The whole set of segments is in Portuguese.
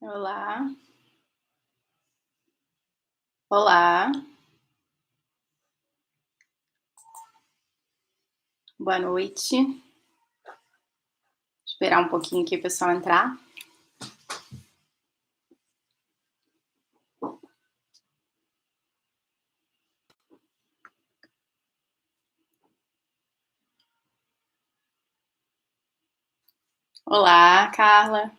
Olá, olá, boa noite. Esperar um pouquinho aqui o pessoal entrar. Olá, Carla.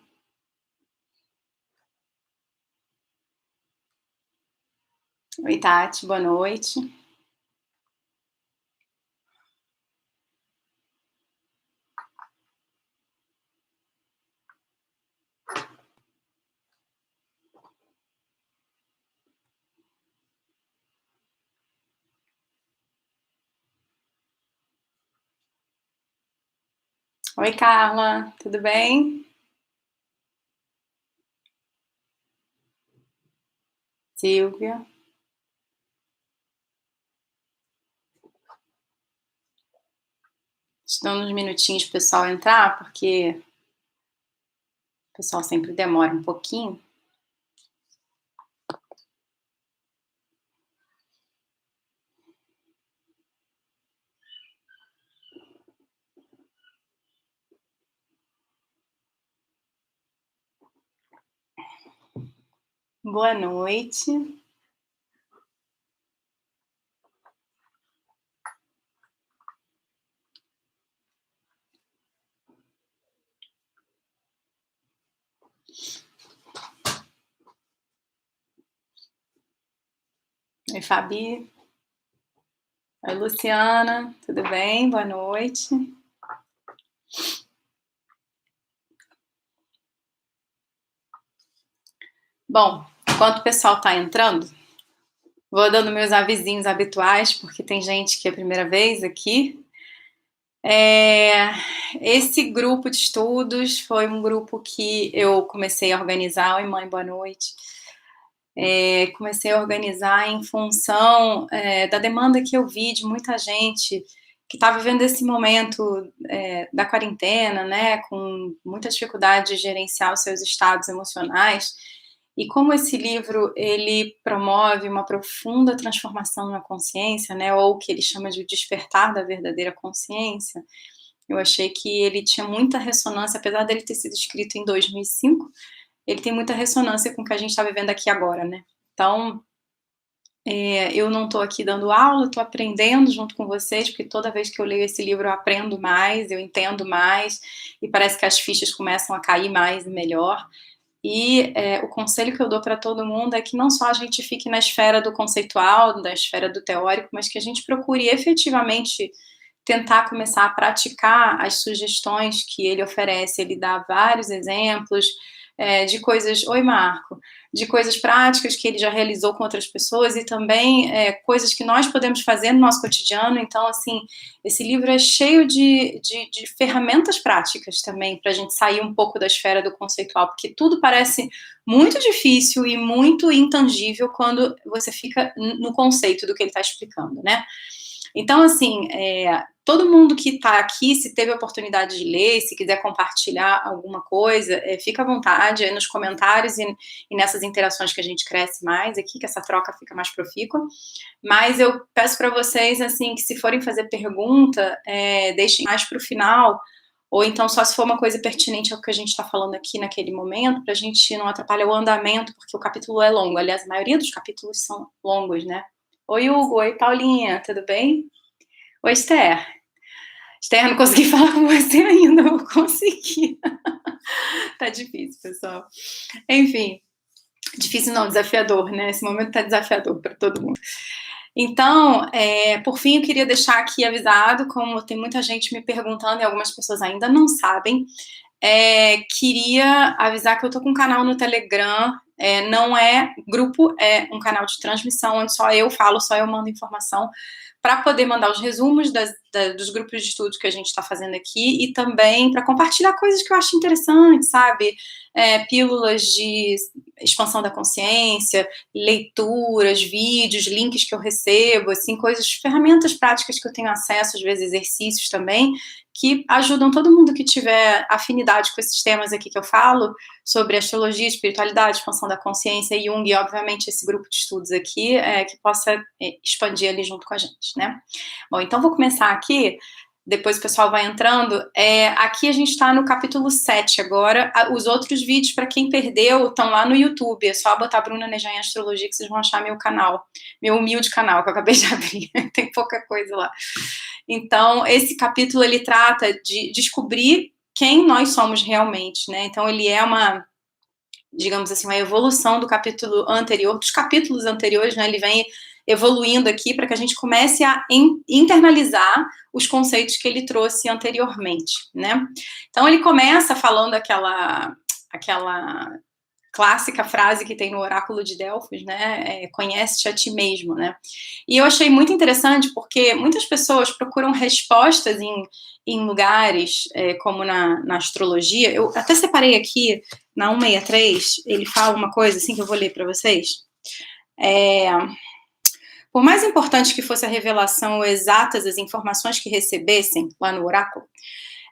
Oi, Tati, boa noite. Oi, Carla, tudo bem? Silvia. Dando uns minutinhos pro pessoal entrar, porque o pessoal sempre demora um pouquinho. Boa noite. Oi, Fabi. Oi, Luciana, tudo bem? Boa noite. Bom, enquanto o pessoal está entrando, vou dando meus avisinhos habituais, porque tem gente que é a primeira vez aqui. Esse grupo de estudos foi um grupo que eu comecei a organizar. Oi, mãe, boa noite. Comecei a organizar em função da demanda que eu vi de muita gente que está vivendo esse momento da quarentena, né, com muita dificuldade de gerenciar os seus estados emocionais. E como esse livro ele promove uma profunda transformação na consciência, né, ou o que ele chama de despertar da verdadeira consciência, eu achei que ele tinha muita ressonância, apesar dele ter sido escrito em 2005, ele tem muita ressonância com o que a gente está vivendo aqui agora, né? Então, eu não estou aqui dando aula, estou aprendendo junto com vocês, porque toda vez que eu leio esse livro eu aprendo mais, eu entendo mais, e parece que as fichas começam a cair mais e melhor. E o conselho que eu dou para todo mundo é que não só a gente fique na esfera do conceitual, da esfera do teórico, mas que a gente procure efetivamente tentar começar a praticar as sugestões que ele oferece. Ele dá vários exemplos de coisas, oi Marco, de coisas práticas que ele já realizou com outras pessoas e também coisas que nós podemos fazer no nosso cotidiano. Então, assim, esse livro é cheio de ferramentas práticas também para a gente sair um pouco da esfera do conceitual, porque tudo parece muito difícil e muito intangível quando você fica no conceito do que ele está explicando, né? Então, assim, todo mundo que está aqui, se teve a oportunidade de ler, se quiser compartilhar alguma coisa, fica à vontade aí nos comentários e nessas interações que a gente cresce mais aqui, que essa troca fica mais profícua. Mas eu peço para vocês, assim, que se forem fazer pergunta, deixem mais para o final, ou então só se for uma coisa pertinente ao que a gente está falando aqui naquele momento, para a gente não atrapalhar o andamento, porque o capítulo é longo. Aliás, a maioria dos capítulos são longos, né? Oi, Hugo. Oi, Paulinha. Tudo bem? Oi, Esther. Esther, não consegui falar com você ainda. Vou conseguir. Tá difícil, pessoal. Enfim, difícil não, desafiador, né? Esse momento tá desafiador para todo mundo. Então, por fim, eu queria deixar aqui avisado, como tem muita gente me perguntando e algumas pessoas ainda não sabem, queria avisar que eu tô com um canal no Telegram, não é grupo, é um canal de transmissão onde só eu falo, só eu mando informação para poder mandar os resumos dos grupos de estudos que a gente está fazendo aqui e também para compartilhar coisas que eu acho interessantes, sabe? Pílulas de expansão da consciência, leituras, vídeos, links que eu recebo, assim, coisas, ferramentas práticas que eu tenho acesso, às vezes exercícios também, que ajudam todo mundo que tiver afinidade com esses temas aqui que eu falo, sobre astrologia, espiritualidade, expansão da consciência, Jung, e obviamente esse grupo de estudos aqui, que possa expandir ali junto com a gente, né? Bom, então vou começar aqui, depois o pessoal vai entrando. Aqui a gente está no capítulo 7 agora. Os outros vídeos, para quem perdeu, estão lá no YouTube. É só botar Bruna Nejan em Astrologia que vocês vão achar meu canal, meu humilde canal, que eu acabei de abrir. Tem pouca coisa lá. Então, esse capítulo, ele trata de descobrir quem nós somos realmente, né? Então, ele é digamos assim, uma evolução do capítulo anterior, dos capítulos anteriores, né? Ele vem evoluindo aqui para que a gente comece a internalizar os conceitos que ele trouxe anteriormente, né? Então, ele começa falando aquela clássica frase que tem no Oráculo de Delfos, né? Conhece-te a ti mesmo, né? E eu achei muito interessante porque muitas pessoas procuram respostas em lugares como na astrologia. Eu até separei aqui na 163, ele fala uma coisa assim que eu vou ler para vocês. Por mais importante que fosse a revelação ou exatas as informações que recebessem lá no oráculo,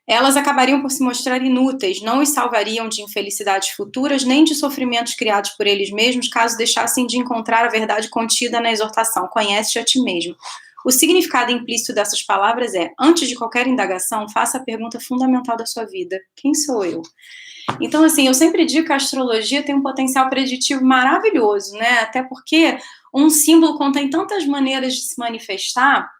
elas acabariam por se mostrar inúteis, não os salvariam de infelicidades futuras, nem de sofrimentos criados por eles mesmos, caso deixassem de encontrar a verdade contida na exortação, conhece-te a ti mesmo. O significado implícito dessas palavras é, antes de qualquer indagação, faça a pergunta fundamental da sua vida, quem sou eu? Então, assim, eu sempre digo que a astrologia tem um potencial preditivo maravilhoso, né? Até porque um símbolo contém tantas maneiras de se manifestar,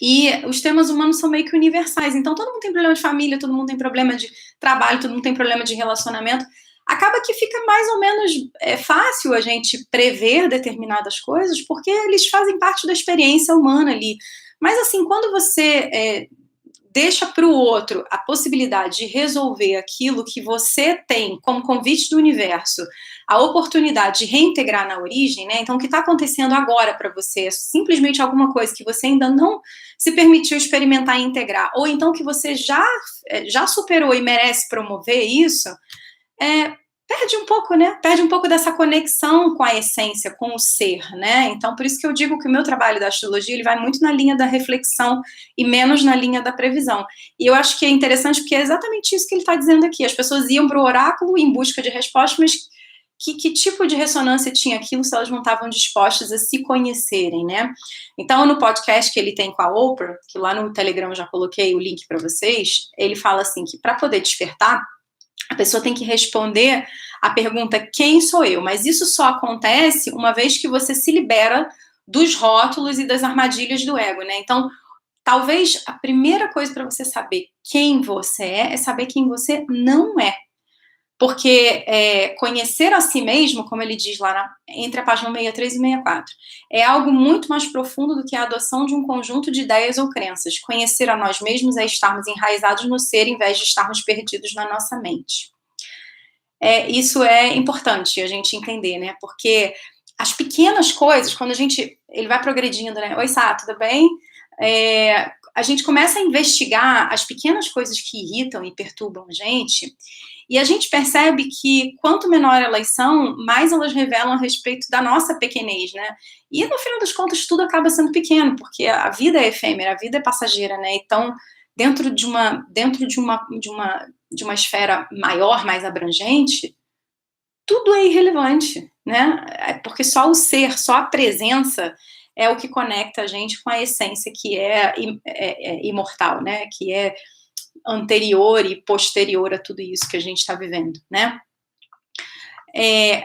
e os temas humanos são meio que universais. Então, todo mundo tem problema de família, todo mundo tem problema de trabalho, todo mundo tem problema de relacionamento. Acaba que fica mais ou menos fácil a gente prever determinadas coisas, porque eles fazem parte da experiência humana ali. Mas, assim, quando você deixa para o outro a possibilidade de resolver aquilo que você tem como convite do universo, a oportunidade de reintegrar na origem, né? Então, o que está acontecendo agora para você é simplesmente alguma coisa que você ainda não se permitiu experimentar e integrar, ou então que você já superou e merece promover isso, perde um pouco, né? Perde um pouco dessa conexão com a essência, com o ser, né? Então, por isso que eu digo que o meu trabalho da astrologia, ele vai muito na linha da reflexão e menos na linha da previsão. E eu acho que é interessante porque é exatamente isso que ele está dizendo aqui. As pessoas iam para o oráculo em busca de respostas, mas que tipo de ressonância tinha aquilo se elas não estavam dispostas a se conhecerem, né? Então, no podcast que ele tem com a Oprah, que lá no Telegram eu já coloquei o link para vocês, ele fala assim que para poder despertar, a pessoa tem que responder a pergunta quem sou eu? Mas isso só acontece uma vez que você se libera dos rótulos e das armadilhas do ego, né? Então, talvez a primeira coisa para você saber quem você é saber quem você não é. Porque conhecer a si mesmo, como ele diz lá entre a página 63 e 64, é algo muito mais profundo do que a adoção de um conjunto de ideias ou crenças. Conhecer a nós mesmos é estarmos enraizados no ser, em vez de estarmos perdidos na nossa mente. Isso é importante a gente entender, né? Porque as pequenas coisas, quando ele vai progredindo, né? Oi, Sá, tudo bem? A gente começa a investigar as pequenas coisas que irritam e perturbam a gente, e a gente percebe que quanto menor elas são, mais elas revelam a respeito da nossa pequenez, né? E no final das contas tudo acaba sendo pequeno, porque a vida é efêmera, a vida é passageira, né? Então, dentro de uma esfera maior, mais abrangente, tudo é irrelevante, né? Porque só o ser, só a presença é o que conecta a gente com a essência que é imortal, né? Que é anterior e posterior a tudo isso que a gente está vivendo, né?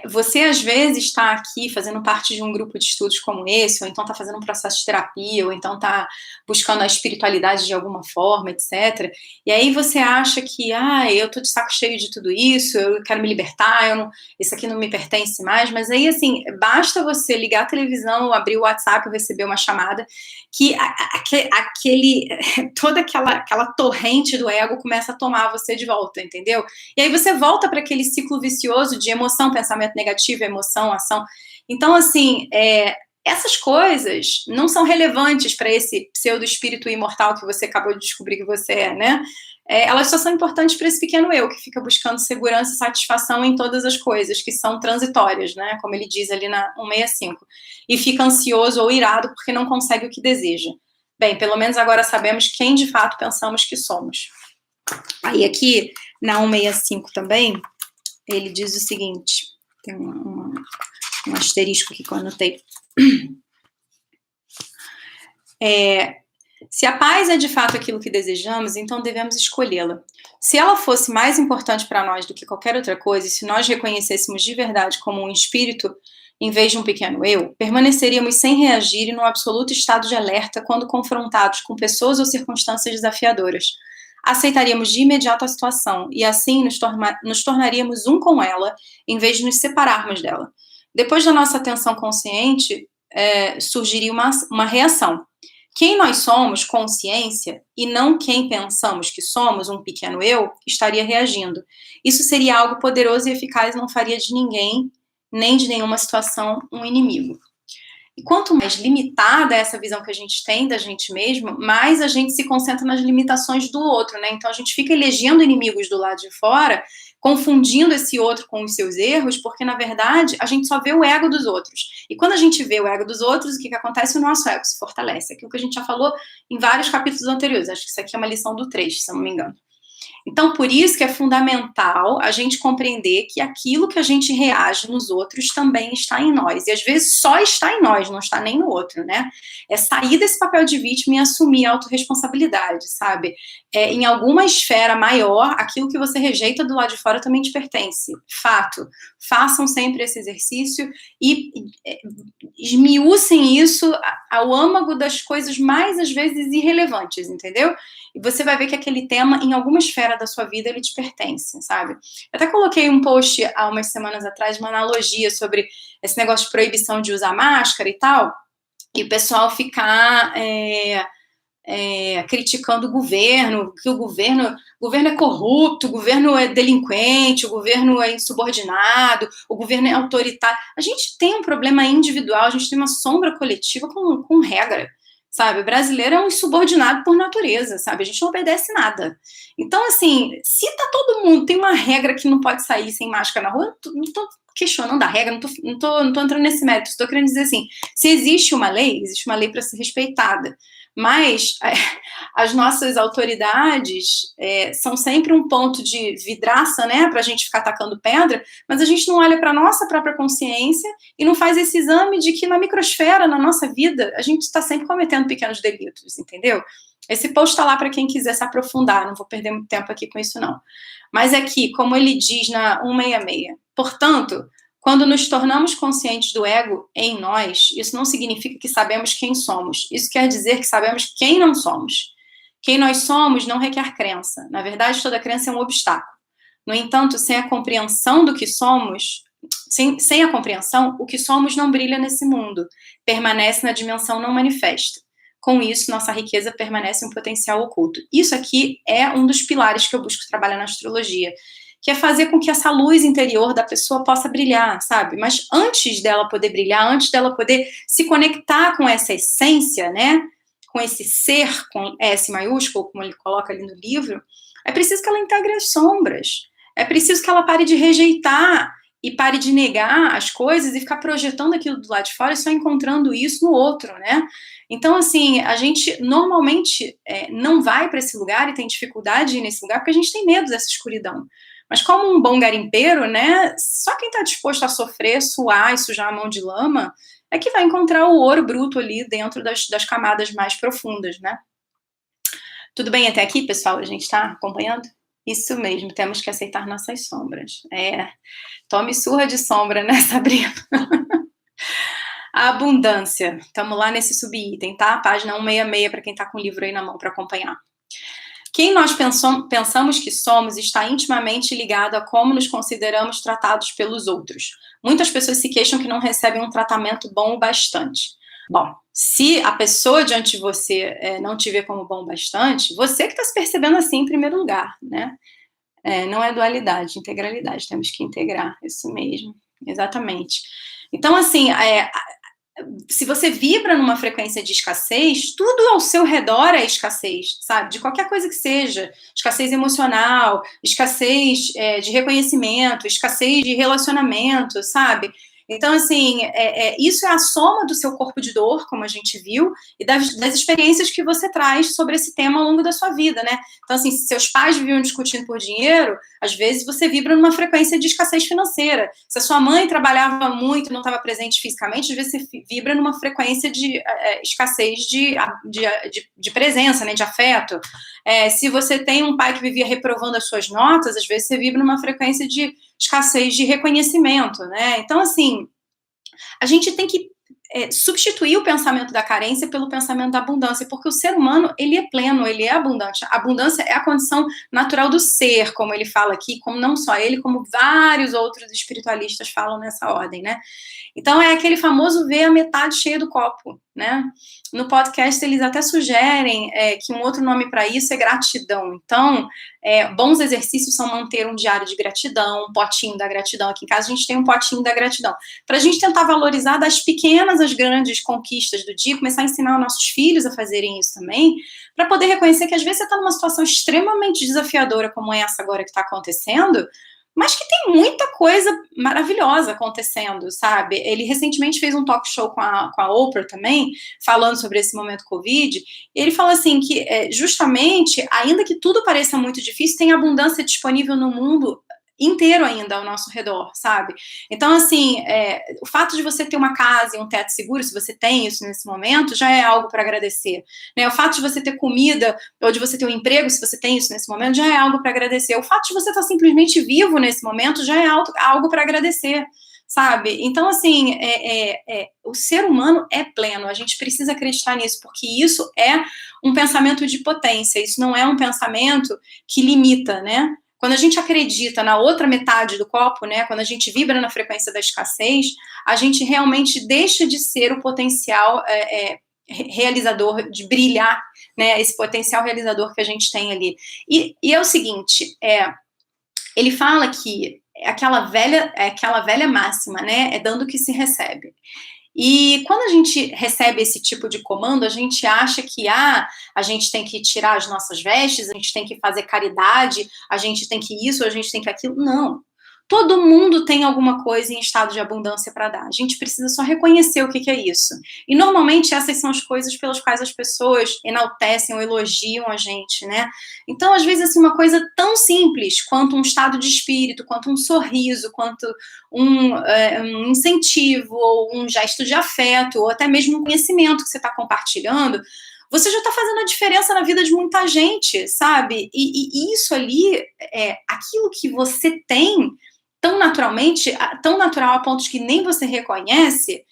Você às vezes está aqui fazendo parte de um grupo de estudos como esse, ou então está fazendo um processo de terapia, ou então está buscando a espiritualidade de alguma forma, etc. E aí você acha que, eu tô de saco cheio de tudo isso, eu quero me libertar, isso aqui não me pertence mais, mas aí, assim, basta você ligar a televisão, abrir o WhatsApp, ou receber uma chamada, que toda aquela torrente do ego começa a tomar você de volta, entendeu? E aí você volta para aquele ciclo vicioso de emoção, pensamento negativo, emoção, ação. Então, assim, essas coisas não são relevantes para esse pseudo-espírito imortal que você acabou de descobrir que você é, né? elas só são importantes para esse pequeno eu, que fica buscando segurança e satisfação em todas as coisas, que são transitórias, né? Como ele diz ali na 165. E fica ansioso ou irado porque não consegue o que deseja. Bem, pelo menos agora sabemos quem de fato pensamos que somos. Aí aqui, na 165 também, ele diz o seguinte, tem um asterisco aqui que eu anotei. Se a paz é de fato aquilo que desejamos, então devemos escolhê-la. Se ela fosse mais importante para nós do que qualquer outra coisa, e se nós reconhecêssemos de verdade como um espírito em vez de um pequeno eu, permaneceríamos sem reagir e num absoluto estado de alerta quando confrontados com pessoas ou circunstâncias desafiadoras. Aceitaríamos de imediato a situação e assim nos tornaríamos um com ela, em vez de nos separarmos dela. Depois da nossa atenção consciente, surgiria uma reação. Quem nós somos, consciência, e não quem pensamos que somos, um pequeno eu, estaria reagindo. Isso seria algo poderoso e eficaz e não faria de ninguém, nem de nenhuma situação, um inimigo. E quanto mais limitada é essa visão que a gente tem da gente mesmo, mais a gente se concentra nas limitações do outro, né? Então a gente fica elegendo inimigos do lado de fora, confundindo esse outro com os seus erros, porque na verdade a gente só vê o ego dos outros. E quando a gente vê o ego dos outros, o que acontece? O nosso ego se fortalece. Aquilo que a gente já falou em vários capítulos anteriores. Acho que isso aqui é uma lição do 3, se eu não me engano. Então, por isso que é fundamental a gente compreender que aquilo que a gente reage nos outros também está em nós. E às vezes só está em nós, não está nem no outro, né? É sair desse papel de vítima e assumir a autorresponsabilidade, sabe? Em alguma esfera maior, aquilo que você rejeita do lado de fora também te pertence. Fato. Façam sempre esse exercício e esmiucem isso ao âmago das coisas mais, às vezes, irrelevantes, entendeu? E você vai ver que aquele tema, em alguma esfera da sua vida, ele te pertence, sabe? Eu até coloquei um post há umas semanas atrás, uma analogia sobre esse negócio de proibição de usar máscara e tal, e o pessoal ficar criticando o governo, que o governo é corrupto, o governo é delinquente, o governo é insubordinado, o governo é autoritário. A gente tem um problema individual, a gente tem uma sombra coletiva com regra. Sabe, o brasileiro é um insubordinado por natureza, sabe, a gente não obedece nada. Então, assim, se tá todo mundo, tem uma regra que não pode sair sem máscara na rua, não tô questionando a regra, não tô entrando nesse mérito, estou querendo dizer assim, se existe uma lei para ser respeitada, mas as nossas autoridades são sempre um ponto de vidraça, né, pra gente ficar atacando pedra, mas a gente não olha para nossa própria consciência e não faz esse exame de que na microsfera, na nossa vida, a gente está sempre cometendo pequenos delitos, entendeu? Esse post está lá para quem quiser se aprofundar, não vou perder muito tempo aqui com isso não. Mas aqui, como ele diz na 166, portanto, quando nos tornamos conscientes do ego em nós, isso não significa que sabemos quem somos. Isso quer dizer que sabemos quem não somos. Quem nós somos não requer crença. Na verdade, toda crença é um obstáculo. No entanto, sem a compreensão do que somos, sem a compreensão, o que somos não brilha nesse mundo. Permanece na dimensão não manifesta. Com isso, nossa riqueza permanece um potencial oculto. Isso aqui é um dos pilares que eu busco trabalhar na astrologia, que é fazer com que essa luz interior da pessoa possa brilhar, sabe? Mas antes dela poder brilhar, antes dela poder se conectar com essa essência, né? Com esse ser, com S maiúsculo, como ele coloca ali no livro, é preciso que ela integre as sombras. É preciso que ela pare de rejeitar e pare de negar as coisas e ficar projetando aquilo do lado de fora e só encontrando isso no outro, né? Então, assim, a gente normalmente não vai para esse lugar e tem dificuldade de ir nesse lugar porque a gente tem medo dessa escuridão. Mas como um bom garimpeiro, né, só quem está disposto a sofrer, suar e sujar a mão de lama é que vai encontrar o ouro bruto ali dentro das camadas mais profundas, né? Tudo bem até aqui, pessoal? A gente está acompanhando? Isso mesmo, temos que aceitar nossas sombras. Tome surra de sombra, né, Sabrina? A abundância. Estamos lá nesse subitem, tá? Página 166 para quem está com o livro aí na mão para acompanhar. Quem nós pensamos que somos está intimamente ligado a como nos consideramos tratados pelos outros. Muitas pessoas se queixam que não recebem um tratamento bom o bastante. Bom, se a pessoa diante de você não te vê como bom o bastante, você que está se percebendo assim em primeiro lugar, né? Não é dualidade, integralidade, temos que integrar, isso mesmo, exatamente. Então, assim, se você vibra numa frequência de escassez, tudo ao seu redor é escassez, sabe? De qualquer coisa que seja. Escassez emocional, escassez de reconhecimento, escassez de relacionamento, sabe? Então, assim, isso é a soma do seu corpo de dor, como a gente viu, e das experiências que você traz sobre esse tema ao longo da sua vida, né? Então, assim, se seus pais viviam discutindo por dinheiro, às vezes você vibra numa frequência de escassez financeira. Se a sua mãe trabalhava muito e não estava presente fisicamente, às vezes você vibra numa frequência de escassez de presença, né, de afeto. Se você tem um pai que vivia reprovando as suas notas, às vezes você vibra numa frequência de escassez de reconhecimento, né? Então, assim, a gente tem que substituir o pensamento da carência pelo pensamento da abundância, porque o ser humano, ele é pleno, ele é abundante. A abundância é a condição natural do ser, como ele fala aqui, como não só ele, como vários outros espiritualistas falam nessa ordem, né? Então, é aquele famoso ver a metade cheia do copo, né? No podcast, eles até sugerem que um outro nome para isso é gratidão. Então, bons exercícios são manter um diário de gratidão, um potinho da gratidão. Aqui em casa, a gente tem um potinho da gratidão. Para a gente tentar valorizar das pequenas às grandes conquistas do dia, começar a ensinar os nossos filhos a fazerem isso também, para poder reconhecer que às vezes você está numa situação extremamente desafiadora, como essa agora que está acontecendo, mas que tem muita coisa maravilhosa acontecendo, sabe? Ele recentemente fez um talk show com a Oprah também, falando sobre esse momento Covid, e ele fala assim que justamente, ainda que tudo pareça muito difícil, tem abundância disponível no mundo inteiro ainda ao nosso redor, sabe? Então, assim, o fato de você ter uma casa e um teto seguro, se você tem isso nesse momento, já é algo para agradecer, né? O fato de você ter comida ou de você ter um emprego, se você tem isso nesse momento, já é algo para agradecer. O fato de você estar simplesmente vivo nesse momento já é algo para agradecer, sabe? Então, assim, o ser humano é pleno, a gente precisa acreditar nisso, porque isso é um pensamento de potência, isso não é um pensamento que limita, né? Quando a gente acredita na outra metade do copo, né, quando a gente vibra na frequência da escassez, a gente realmente deixa de ser o potencial realizador, de brilhar, né, esse potencial realizador que a gente tem ali. E é o seguinte, ele fala que aquela velha máxima, né, é dando que se recebe. E quando a gente recebe esse tipo de comando, a gente acha que a gente tem que tirar as nossas vestes, a gente tem que fazer caridade, a gente tem que isso, a gente tem que aquilo. Não. Todo mundo tem alguma coisa em estado de abundância para dar. A gente precisa só reconhecer o que é isso. E normalmente essas são as coisas pelas quais as pessoas enaltecem ou elogiam a gente, né? Então, às vezes, assim, uma coisa tão simples quanto um estado de espírito, quanto um sorriso, quanto um incentivo, ou um gesto de afeto, ou até mesmo um conhecimento que você está compartilhando, você já está fazendo a diferença na vida de muita gente, sabe? E isso ali, aquilo que você tem tão naturalmente, tão natural a ponto de que nem você reconhece,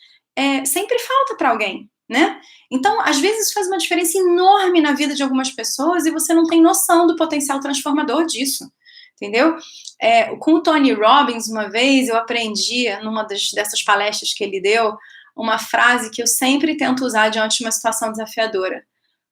sempre falta para alguém, né? Então, às vezes, isso faz uma diferença enorme na vida de algumas pessoas e você não tem noção do potencial transformador disso, entendeu? Com o Tony Robbins, uma vez, eu aprendi, numa dessas palestras que ele deu, uma frase que eu sempre tento usar diante de uma situação desafiadora.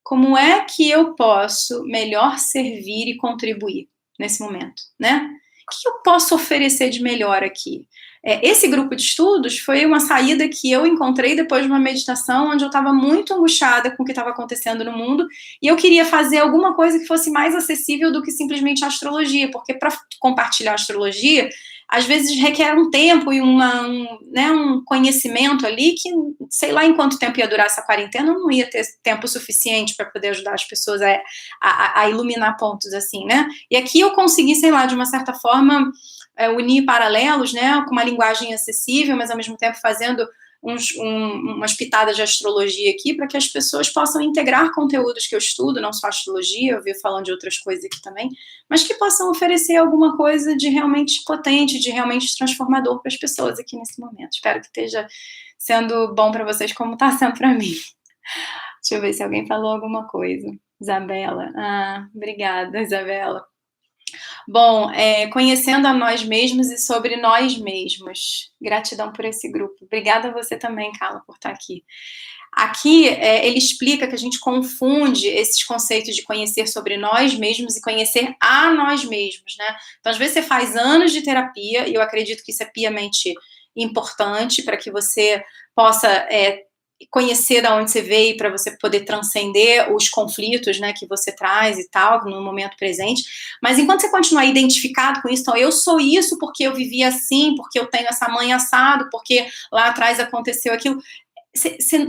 Como é que eu posso melhor servir e contribuir nesse momento, né? O que eu posso oferecer de melhor aqui? Esse grupo de estudos foi uma saída que eu encontrei depois de uma meditação onde eu estava muito angustiada com o que estava acontecendo no mundo e eu queria fazer alguma coisa que fosse mais acessível do que simplesmente a astrologia, porque para compartilhar a astrologia, às vezes requer um tempo e um conhecimento ali que, sei lá em quanto tempo ia durar essa quarentena, eu não ia ter tempo suficiente para poder ajudar as pessoas a iluminar pontos assim, né? E aqui eu consegui, sei lá, de uma certa forma, unir paralelos, né, com uma linguagem acessível, mas ao mesmo tempo fazendo umas pitadas de astrologia aqui, para que as pessoas possam integrar conteúdos que eu estudo, não só astrologia, eu vi falando de outras coisas aqui também, mas que possam oferecer alguma coisa de realmente potente, de realmente transformador para as pessoas aqui nesse momento. Espero que esteja sendo bom para vocês, como está sendo para mim. Deixa eu ver se alguém falou alguma coisa. Isabela. Obrigada, Isabela. Bom, conhecendo a nós mesmos e sobre nós mesmos. Gratidão por esse grupo. Obrigada a você também, Carla, por estar aqui. Aqui, ele explica que a gente confunde esses conceitos de conhecer sobre nós mesmos e conhecer a nós mesmos, né? Então, às vezes, você faz anos de terapia, e eu acredito que isso é piamente importante para que você possa conhecer de onde você veio, para você poder transcender os conflitos, né, que você traz e tal, no momento presente. Mas enquanto você continuar identificado com isso, então eu sou isso porque eu vivi assim, porque eu tenho essa mãe assado, porque lá atrás aconteceu aquilo,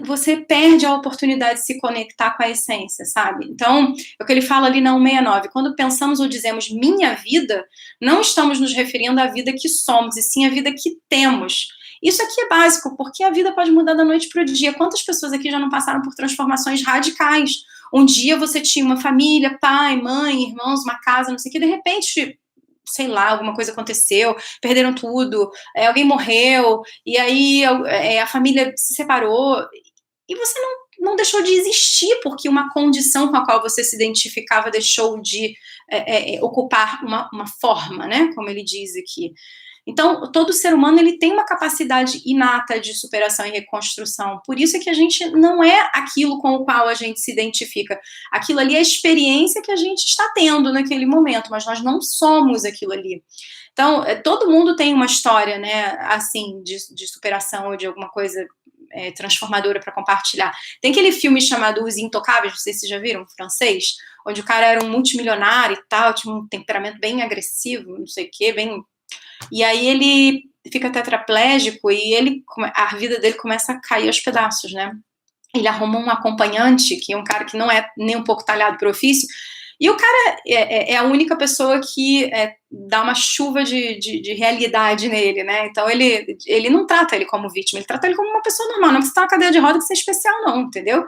você perde a oportunidade de se conectar com a essência, sabe? Então, é o que ele fala ali na 169, quando pensamos ou dizemos minha vida, não estamos nos referindo à vida que somos, e sim à vida que temos. Isso aqui é básico, porque a vida pode mudar da noite para o dia. Quantas pessoas aqui já não passaram por transformações radicais? Um dia você tinha uma família, pai, mãe, irmãos, uma casa, não sei o que, de repente, sei lá, alguma coisa aconteceu, perderam tudo, alguém morreu, e aí a família se separou, e você não deixou de existir, porque uma condição com a qual você se identificava deixou de ocupar uma forma, né, como ele diz aqui. Então, todo ser humano ele tem uma capacidade inata de superação e reconstrução. Por isso é que a gente não é aquilo com o qual a gente se identifica. Aquilo ali é a experiência que a gente está tendo naquele momento, mas nós não somos aquilo ali. Então, todo mundo tem uma história, né, assim, de superação ou de alguma coisa transformadora para compartilhar. Tem aquele filme chamado Os Intocáveis, não sei se vocês já viram, francês, onde o cara era um multimilionário e tal, tinha um temperamento bem agressivo, não sei o quê, bem... E aí ele fica tetraplégico e a vida dele começa a cair aos pedaços, né? Ele arruma um acompanhante, que é um cara que não é nem um pouco talhado para o ofício, e o cara é a única pessoa que dá uma chuva de realidade nele, né? Então ele não trata ele como vítima, ele trata ele como uma pessoa normal, não que você tá na cadeira de roda que você é especial, não, entendeu?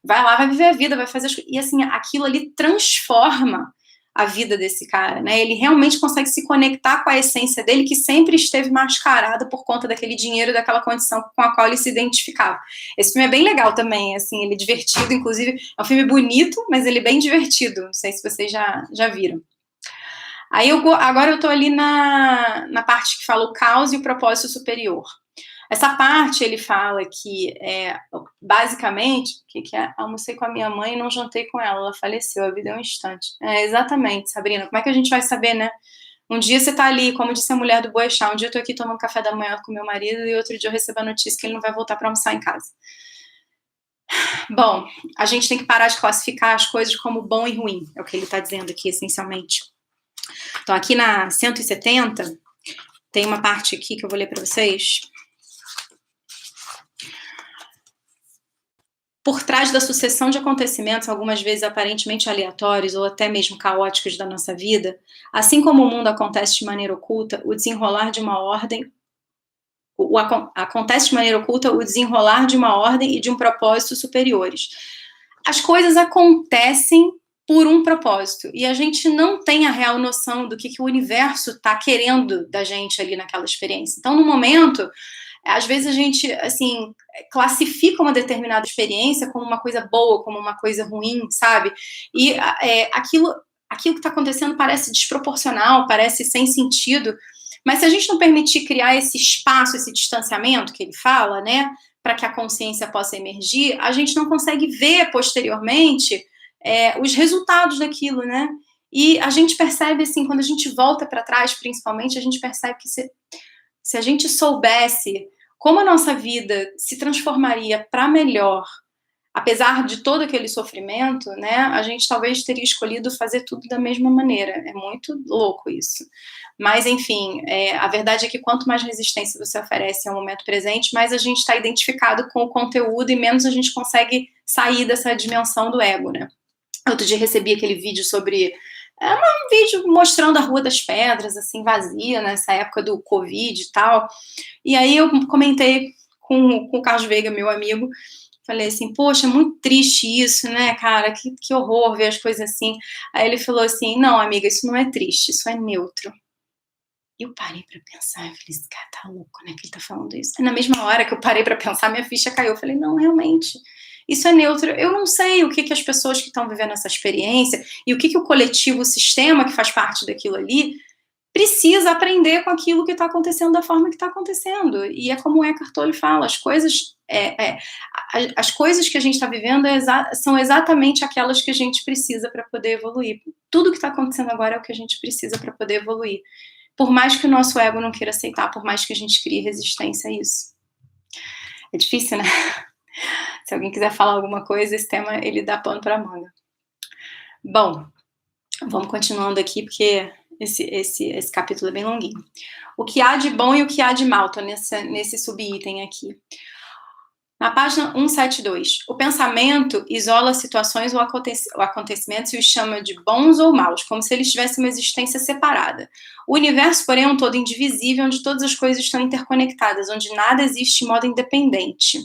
Vai lá, vai viver a vida, vai fazer as coisas. E assim, aquilo ali transforma a vida desse cara, né? Ele realmente consegue se conectar com a essência dele, que sempre esteve mascarada por conta daquele dinheiro, daquela condição com a qual ele se identificava. Esse filme é bem legal também, assim, ele é divertido, inclusive, é um filme bonito, mas ele é bem divertido, não sei se vocês já viram. Aí agora eu tô ali na parte que fala o caos e o propósito superior. Essa parte ele fala que, basicamente, que almocei com a minha mãe e não jantei com ela, ela faleceu, a vida é um instante. Exatamente, Sabrina, como é que a gente vai saber, né? Um dia você tá ali, como disse a mulher do Boechat, um dia eu tô aqui tomando café da manhã com meu marido e outro dia eu recebo a notícia que ele não vai voltar para almoçar em casa. Bom, a gente tem que parar de classificar as coisas como bom e ruim, é o que ele tá dizendo aqui, essencialmente. Então, aqui na 170, tem uma parte aqui que eu vou ler para vocês. Por trás da sucessão de acontecimentos, algumas vezes aparentemente aleatórios ou até mesmo caóticos da nossa vida, assim como o mundo acontece de maneira oculta, o desenrolar de uma ordem acontece de maneira oculta o desenrolar de uma ordem e de um propósito superiores. As coisas acontecem por um propósito, e a gente não tem a real noção do que o universo está querendo da gente ali naquela experiência. Então, no momento, às vezes a gente, assim, classifica uma determinada experiência como uma coisa boa, como uma coisa ruim, sabe? E aquilo que está acontecendo parece desproporcional, parece sem sentido, mas se a gente não permitir criar esse espaço, esse distanciamento que ele fala, né, para que a consciência possa emergir, a gente não consegue ver posteriormente os resultados daquilo, né? E a gente percebe, assim, quando a gente volta para trás, principalmente, a gente percebe que se a gente soubesse como a nossa vida se transformaria para melhor, apesar de todo aquele sofrimento, né, a gente talvez teria escolhido fazer tudo da mesma maneira. É muito louco isso. Mas, enfim, a verdade é que quanto mais resistência você oferece ao momento presente, mais a gente está identificado com o conteúdo e menos a gente consegue sair dessa dimensão do ego, né? Outro dia recebi aquele vídeo sobre... um vídeo mostrando a Rua das Pedras, assim, vazia, nessa época do Covid e tal. E aí eu comentei com o Carlos Veiga, meu amigo, falei assim, poxa, é muito triste isso, né, cara, que horror ver as coisas assim. Aí ele falou assim, não, amiga, isso não é triste, isso é neutro. E eu parei pra pensar, eu falei, esse cara tá louco, né, que ele tá falando isso. E na mesma hora que eu parei pra pensar, minha ficha caiu. Eu falei, não, realmente, isso é neutro. Eu não sei o que as pessoas que estão vivendo essa experiência e o que o coletivo, o sistema que faz parte daquilo ali, precisa aprender com aquilo que está acontecendo da forma que está acontecendo. E é como o Eckhart Tolle fala, as coisas que a gente está vivendo são exatamente aquelas que a gente precisa para poder evoluir. Tudo que está acontecendo agora é o que a gente precisa para poder evoluir. por mais que o nosso ego não queira aceitar, por mais que a gente crie resistência a isso. É difícil, né? Se alguém quiser falar alguma coisa, esse tema, ele dá pano pra manga. Bom, vamos continuando aqui, porque esse capítulo é bem longuinho. O que há de bom e o que há de mal, tô nesse subitem aqui. Na página 172, o pensamento isola situações ou acontecimentos e os chama de bons ou maus, como se eles tivessem uma existência separada. O universo, porém, é um todo indivisível, onde todas as coisas estão interconectadas, onde nada existe de modo independente.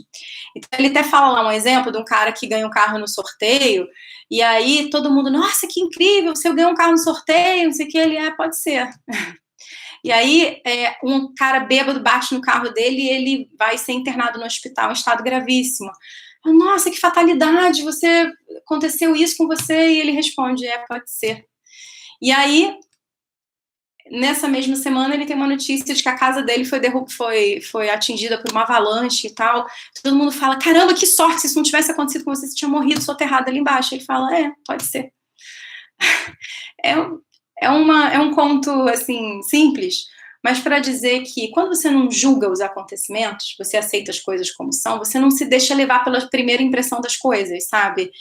Então, ele até fala lá um exemplo de um cara que ganha um carro no sorteio, e aí todo mundo, nossa, que incrível, se eu ganhar um carro no sorteio, não sei o que, ele pode ser. E aí, um cara bêbado bate no carro dele e ele vai ser internado no hospital em estado gravíssimo. Nossa, que fatalidade, aconteceu isso com você? E ele responde, pode ser. E aí, nessa mesma semana, ele tem uma notícia de que a casa dele foi atingida por uma avalanche e tal. Todo mundo fala, caramba, que sorte, se isso não tivesse acontecido com você, você tinha morrido soterrado ali embaixo. Ele fala, pode ser. É um conto, assim, simples, mas para dizer que quando você não julga os acontecimentos, você aceita as coisas como são, você não se deixa levar pela primeira impressão das coisas, sabe?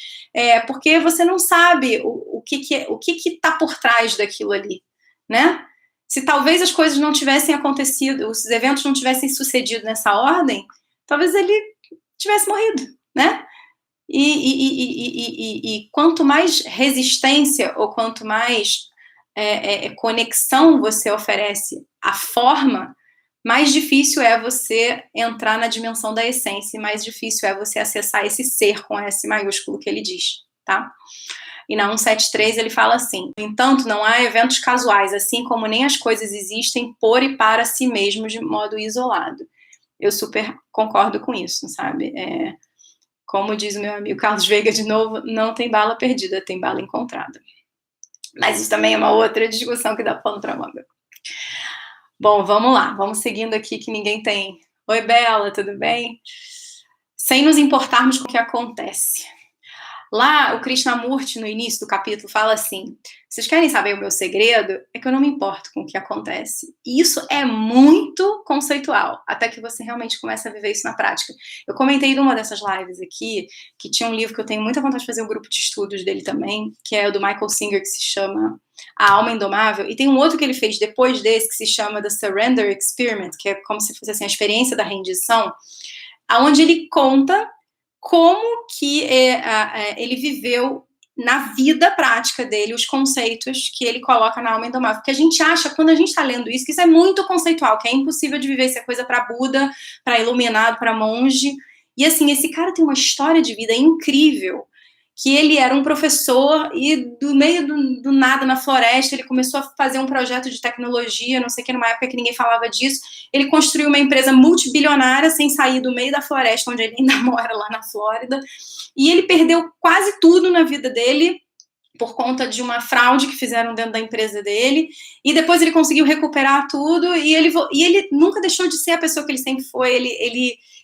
Porque você não sabe o que tá por trás daquilo ali, né? Se talvez as coisas não tivessem acontecido, os eventos não tivessem sucedido nessa ordem, talvez ele tivesse morrido, né? E quanto mais resistência ou quanto mais conexão você oferece à forma, mais difícil é você entrar na dimensão da essência, e mais difícil é você acessar esse ser com S maiúsculo que ele diz, tá? E na 173 ele fala assim, no entanto, não há eventos casuais, assim como nem as coisas existem por e para si mesmos de modo isolado. Eu super concordo com isso, sabe? Como diz o meu amigo Carlos Veiga de novo, não tem bala perdida, tem bala encontrada. Mas isso também é uma outra discussão que dá pano pra manga. Bom, vamos lá, vamos seguindo aqui que ninguém tem. Oi, Bela, tudo bem? Sem nos importarmos com o que acontece. Lá, o Krishnamurti, no início do capítulo, fala assim, vocês querem saber o meu segredo? É que eu não me importo com o que acontece. E isso é muito conceitual, até que você realmente começa a viver isso na prática. Eu comentei numa dessas lives aqui, que tinha um livro que eu tenho muita vontade de fazer um grupo de estudos dele também, que é o do Michael Singer, que se chama A Alma Indomável, e tem um outro que ele fez depois desse, que se chama The Surrender Experiment, que é como se fosse assim, a experiência da rendição, onde ele conta como que ele viveu na vida prática dele, os conceitos que ele coloca na Alma Indomável. Porque a gente acha, quando a gente está lendo isso, que isso é muito conceitual, que é impossível de viver, isso é coisa para Buda, para iluminado, para monge. E assim, esse cara tem uma história de vida incrível, que ele era um professor e do meio do nada, na floresta, ele começou a fazer um projeto de tecnologia, não sei o que, numa época que ninguém falava disso. Ele construiu uma empresa multibilionária sem sair do meio da floresta, onde ele ainda mora, lá na Flórida. E ele perdeu quase tudo na vida dele por conta de uma fraude que fizeram dentro da empresa dele, e depois ele conseguiu recuperar tudo, e ele nunca deixou de ser a pessoa que ele sempre foi,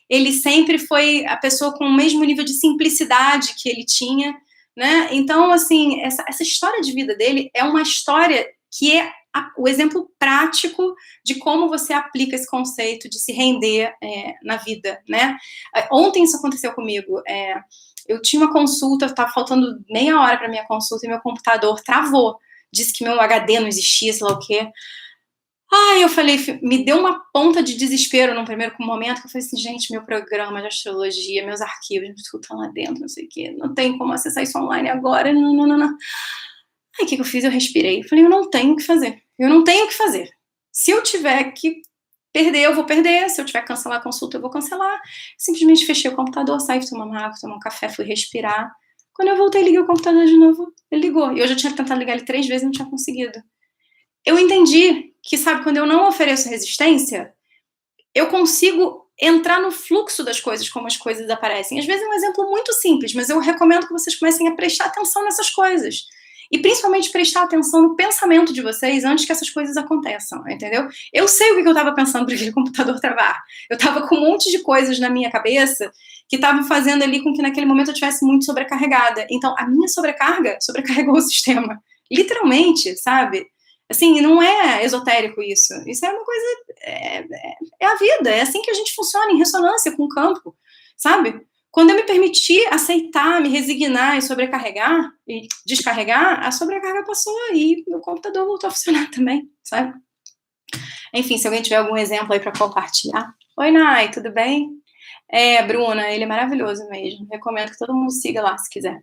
ele sempre foi a pessoa com o mesmo nível de simplicidade que ele tinha, né? Então, assim, essa história de vida dele é uma história que é o exemplo prático de como você aplica esse conceito de se render na vida, né? Ontem isso aconteceu comigo, eu tinha uma consulta, estava faltando meia hora para minha consulta e meu computador travou. Disse que meu HD não existia, sei lá o quê. Ai, eu falei, me deu uma ponta de desespero num primeiro momento, que eu falei assim, gente, meu programa de astrologia, meus arquivos, tudo tá lá dentro, não sei o quê, não tem como acessar isso online agora, não. Aí, o que eu fiz? Eu respirei. Falei, eu não tenho o que fazer. Eu não tenho o que fazer. Se eu tiver que perder, eu vou perder. Se eu tiver que cancelar a consulta, eu vou cancelar. Simplesmente fechei o computador, saí, fui tomar uma água, tomar um café, fui respirar. Quando eu voltei, liguei o computador de novo, ele ligou. E eu já tinha tentado ligar ele 3 vezes e não tinha conseguido. Eu entendi que, sabe, quando eu não ofereço resistência, eu consigo entrar no fluxo das coisas, como as coisas aparecem. Às vezes é um exemplo muito simples, mas eu recomendo que vocês comecem a prestar atenção nessas coisas. E principalmente prestar atenção no pensamento de vocês antes que essas coisas aconteçam, entendeu? Eu sei o que eu estava pensando para aquele computador travar. Eu estava com um monte de coisas na minha cabeça que estavam fazendo ali com que naquele momento eu estivesse muito sobrecarregada. Então, a minha sobrecarga sobrecarregou o sistema. Literalmente, sabe? Assim, não é esotérico isso. Isso é uma coisa... É a vida. É assim que a gente funciona, em ressonância com o campo, sabe? Quando eu me permiti aceitar, me resignar e sobrecarregar, e descarregar, a sobrecarga passou e o computador voltou a funcionar também, sabe? Enfim, se alguém tiver algum exemplo aí para compartilhar. Oi, Nai, tudo bem? Bruna, ele é maravilhoso mesmo. Recomendo que todo mundo siga lá, se quiser.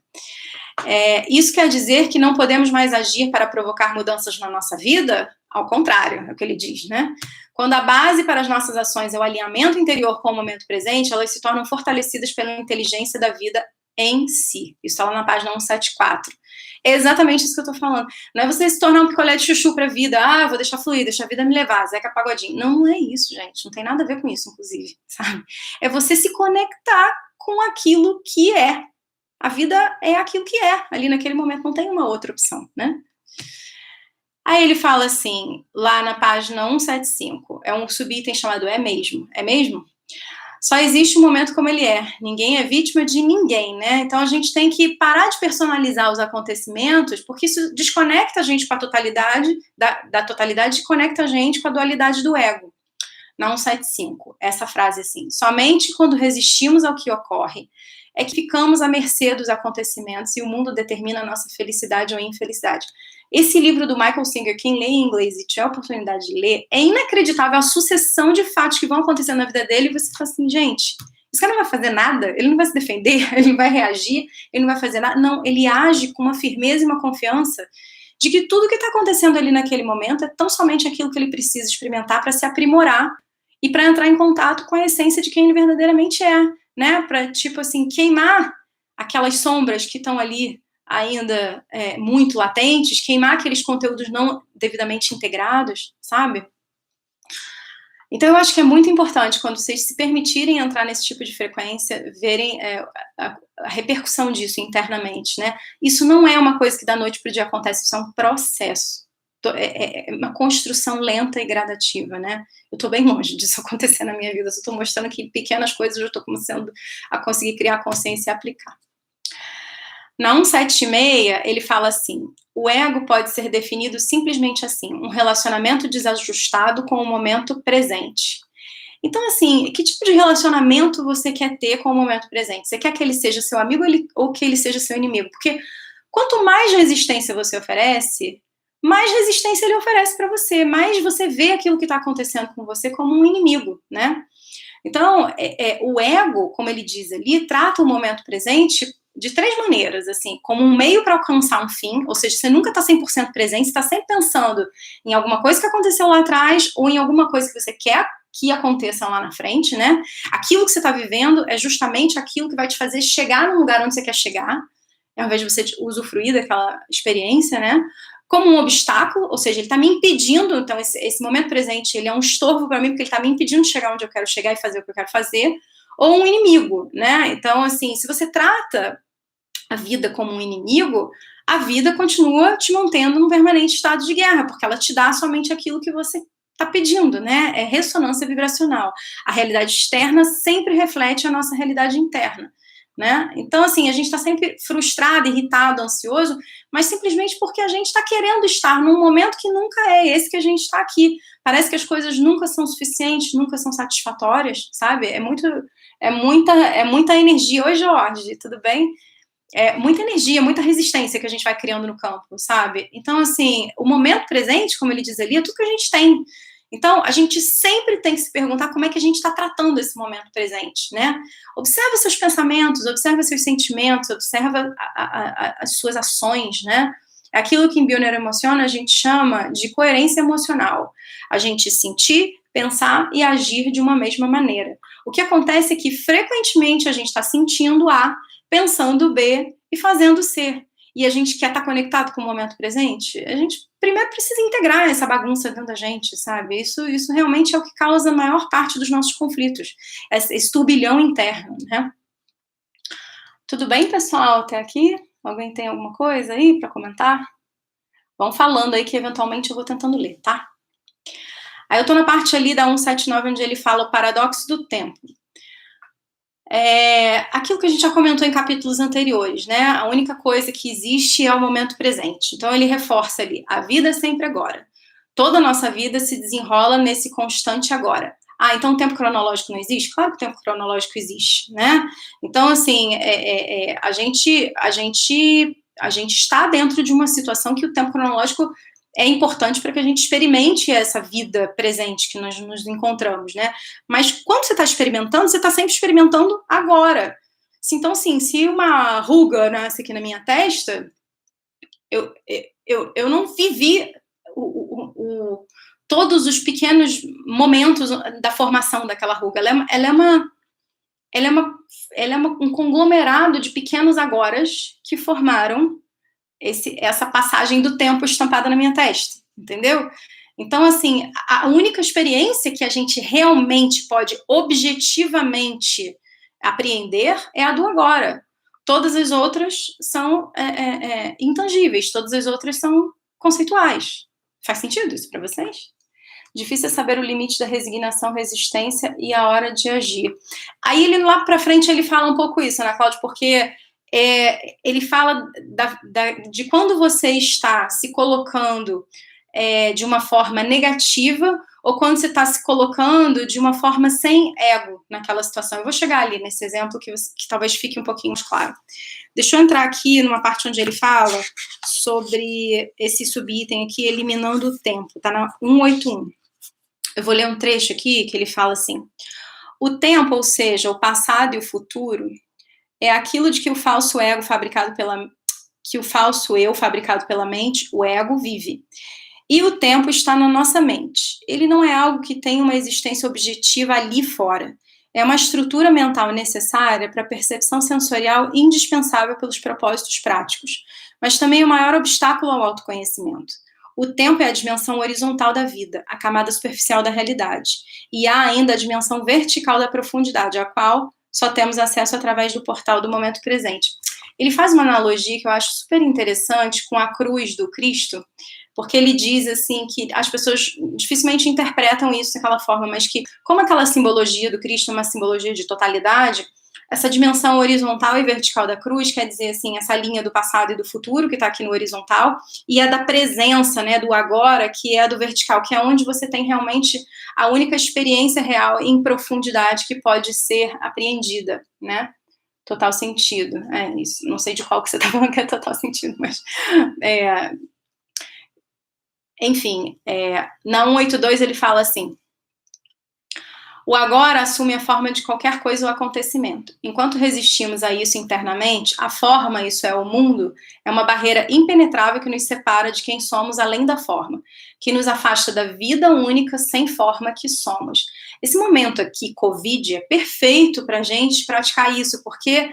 Isso quer dizer que não podemos mais agir para provocar mudanças na nossa vida? Ao contrário, é o que ele diz, né? Quando a base para as nossas ações é o alinhamento interior com o momento presente, elas se tornam fortalecidas pela inteligência da vida em si. Isso está lá na página 174. É exatamente isso que eu tô falando. Não é você se tornar um picolé de chuchu pra vida. Eu vou deixar fluir, deixa a vida me levar, Zeca Pagodinho. Não, não é isso, gente. Não tem nada a ver com isso, inclusive, sabe? É você se conectar com aquilo que é. A vida é aquilo que é. Ali naquele momento não tem uma outra opção, né? Aí ele fala assim, lá na página 175, é um subitem chamado É Mesmo? É mesmo? Só existe um momento como ele é. Ninguém é vítima de ninguém, né? Então a gente tem que parar de personalizar os acontecimentos, porque isso desconecta a gente com a totalidade, da totalidade, e conecta a gente com a dualidade do ego. Na 175, essa frase assim, somente quando resistimos ao que ocorre é que ficamos à mercê dos acontecimentos e o mundo determina a nossa felicidade ou infelicidade. Esse livro do Michael Singer, quem lê em inglês e tiver a oportunidade de ler, é inacreditável a sucessão de fatos que vão acontecendo na vida dele e você fala assim, gente, esse cara não vai fazer nada, ele não vai se defender, ele não vai reagir, ele não vai fazer nada. Não, ele age com uma firmeza e uma confiança de que tudo que está acontecendo ali naquele momento é tão somente aquilo que ele precisa experimentar para se aprimorar e para entrar em contato com a essência de quem ele verdadeiramente é, né? Para, tipo assim, queimar aquelas sombras que estão ali ainda muito latentes, queimar aqueles conteúdos não devidamente integrados, sabe? Então, eu acho que é muito importante, quando vocês se permitirem entrar nesse tipo de frequência, verem a repercussão disso internamente, né? Isso não é uma coisa que da noite para o dia acontece, isso é um processo. É uma construção lenta e gradativa, né? Eu estou bem longe disso acontecer na minha vida, eu estou mostrando que pequenas coisas eu estou começando a conseguir criar consciência e aplicar. Na 176, ele fala assim, o ego pode ser definido simplesmente assim, um relacionamento desajustado com o momento presente. Então, assim, que tipo de relacionamento você quer ter com o momento presente? Você quer que ele seja seu amigo ou que ele seja seu inimigo? Porque quanto mais resistência você oferece, mais resistência ele oferece para você, mais você vê aquilo que está acontecendo com você como um inimigo, né? Então, o ego, como ele diz ali, trata o momento presente de 3 maneiras, assim, como um meio para alcançar um fim, ou seja, você nunca está 100% presente, você está sempre pensando em alguma coisa que aconteceu lá atrás, ou em alguma coisa que você quer que aconteça lá na frente, né? Aquilo que você está vivendo é justamente aquilo que vai te fazer chegar no lugar onde você quer chegar, ao invés de você usufruir daquela experiência, né? Como um obstáculo, ou seja, ele está me impedindo, então esse momento presente, ele é um estorvo para mim, porque ele está me impedindo de chegar onde eu quero chegar e fazer o que eu quero fazer, ou um inimigo, né? Então, assim, se você trata a vida como um inimigo, a vida continua te mantendo num permanente estado de guerra, porque ela te dá somente aquilo que você está pedindo, né? É ressonância vibracional. A realidade externa sempre reflete a nossa realidade interna, né? Então, assim, a gente está sempre frustrado, irritado, ansioso, mas simplesmente porque a gente está querendo estar num momento que nunca é esse que a gente está aqui. Parece que as coisas nunca são suficientes, nunca são satisfatórias, sabe? É muita energia. Oi, Jorge, tudo bem? Muita energia, muita resistência que a gente vai criando no campo, sabe? Então, assim, o momento presente, como ele diz ali, é tudo que a gente tem. Então, a gente sempre tem que se perguntar como é que a gente está tratando esse momento presente, né? Observa seus pensamentos, observa seus sentimentos, observa as suas ações, né? Aquilo que em Bioneuroemociona a gente chama de coerência emocional. A gente sentir, pensar e agir de uma mesma maneira. O que acontece é que, frequentemente, a gente está sentindo A, pensando B e fazendo C. E a gente quer estar conectado com o momento presente, a gente primeiro precisa integrar essa bagunça dentro da gente, sabe? Isso realmente é o que causa a maior parte dos nossos conflitos, esse turbilhão interno, né? Tudo bem, pessoal, até aqui? Alguém tem alguma coisa aí para comentar? Vão falando aí que eventualmente eu vou tentando ler, tá? Aí eu tô na parte ali da 179, onde ele fala o paradoxo do tempo. Aquilo que a gente já comentou em capítulos anteriores, né? A única coisa que existe é o momento presente. Então ele reforça ali, a vida é sempre agora. toda a nossa vida se desenrola nesse constante agora. Ah, então o tempo cronológico não existe? Claro que o tempo cronológico existe, né? Então, assim, a gente está dentro de uma situação que o tempo cronológico é importante para que a gente experimente essa vida presente que nós nos encontramos, né? Mas quando você está experimentando, você está sempre experimentando agora. Então, assim, se uma ruga nasce aqui na minha testa, eu não vivi todos os pequenos momentos da formação daquela ruga. Ela é um conglomerado de pequenos agoras que formaram essa passagem do tempo estampada na minha testa, entendeu? Então, assim, a única experiência que a gente realmente pode objetivamente apreender é a do agora. Todas as outras são intangíveis, todas as outras são conceituais. Faz sentido isso para vocês? Difícil é saber o limite da resignação, resistência e a hora de agir. Aí ele lá para frente ele fala um pouco isso, né, Cláudia? Porque ele fala de quando você está se colocando de uma forma negativa ou quando você está se colocando de uma forma sem ego naquela situação. Eu vou chegar ali nesse exemplo que talvez fique um pouquinho mais claro. Deixa eu entrar aqui numa parte onde ele fala sobre esse subitem aqui, eliminando o tempo. Está na 181. Eu vou ler um trecho aqui que ele fala assim: o tempo, ou seja, o passado e o futuro, é aquilo de que o falso ego fabricado que o falso eu fabricado pela mente, o ego, vive. E o tempo está na nossa mente. Ele não é algo que tem uma existência objetiva ali fora. É uma estrutura mental necessária para a percepção sensorial indispensável pelos propósitos práticos, mas também o maior obstáculo ao autoconhecimento. O tempo é a dimensão horizontal da vida, a camada superficial da realidade. E há ainda a dimensão vertical da profundidade, a qual só temos acesso através do portal do momento presente. Ele faz uma analogia que eu acho super interessante com a cruz do Cristo, porque ele diz assim que as pessoas dificilmente interpretam isso daquela forma, mas que como aquela simbologia do Cristo é uma simbologia de totalidade, essa dimensão horizontal e vertical da cruz quer dizer assim, essa linha do passado e do futuro que está aqui no horizontal, e a da presença, né, do agora, que é a do vertical, que é onde você tem realmente a única experiência real em profundidade que pode ser apreendida, né? Total sentido, é isso. Não sei de qual que você está falando que é total sentido, mas enfim, na 182 ele fala assim: o agora assume a forma de qualquer coisa ou acontecimento. Enquanto resistimos a isso internamente, a forma, isso é o mundo, é uma barreira impenetrável que nos separa de quem somos além da forma, que nos afasta da vida única sem forma que somos. Esse momento aqui, Covid, é perfeito para a gente praticar isso, porque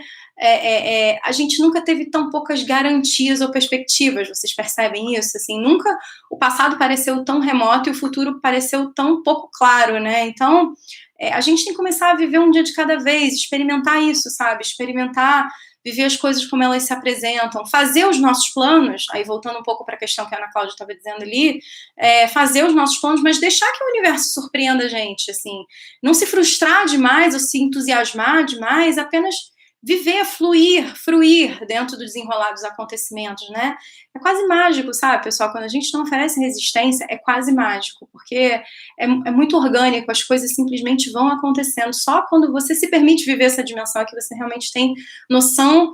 a gente nunca teve tão poucas garantias ou perspectivas, vocês percebem isso? Assim, nunca o passado pareceu tão remoto e o futuro pareceu tão pouco claro, né? Então, a gente tem que começar a viver um dia de cada vez, experimentar isso, sabe? Experimentar, viver as coisas como elas se apresentam, fazer os nossos planos, aí voltando um pouco para a questão que a Ana Cláudia estava dizendo ali, fazer os nossos planos, mas deixar que o universo surpreenda a gente, assim, não se frustrar demais ou se entusiasmar demais, apenas viver, fruir dentro do desenrolar dos acontecimentos, né? É quase mágico, sabe, pessoal? Quando a gente não oferece resistência, é quase mágico, porque é muito orgânico, as coisas simplesmente vão acontecendo. Só quando você se permite viver essa dimensão é que você realmente tem noção.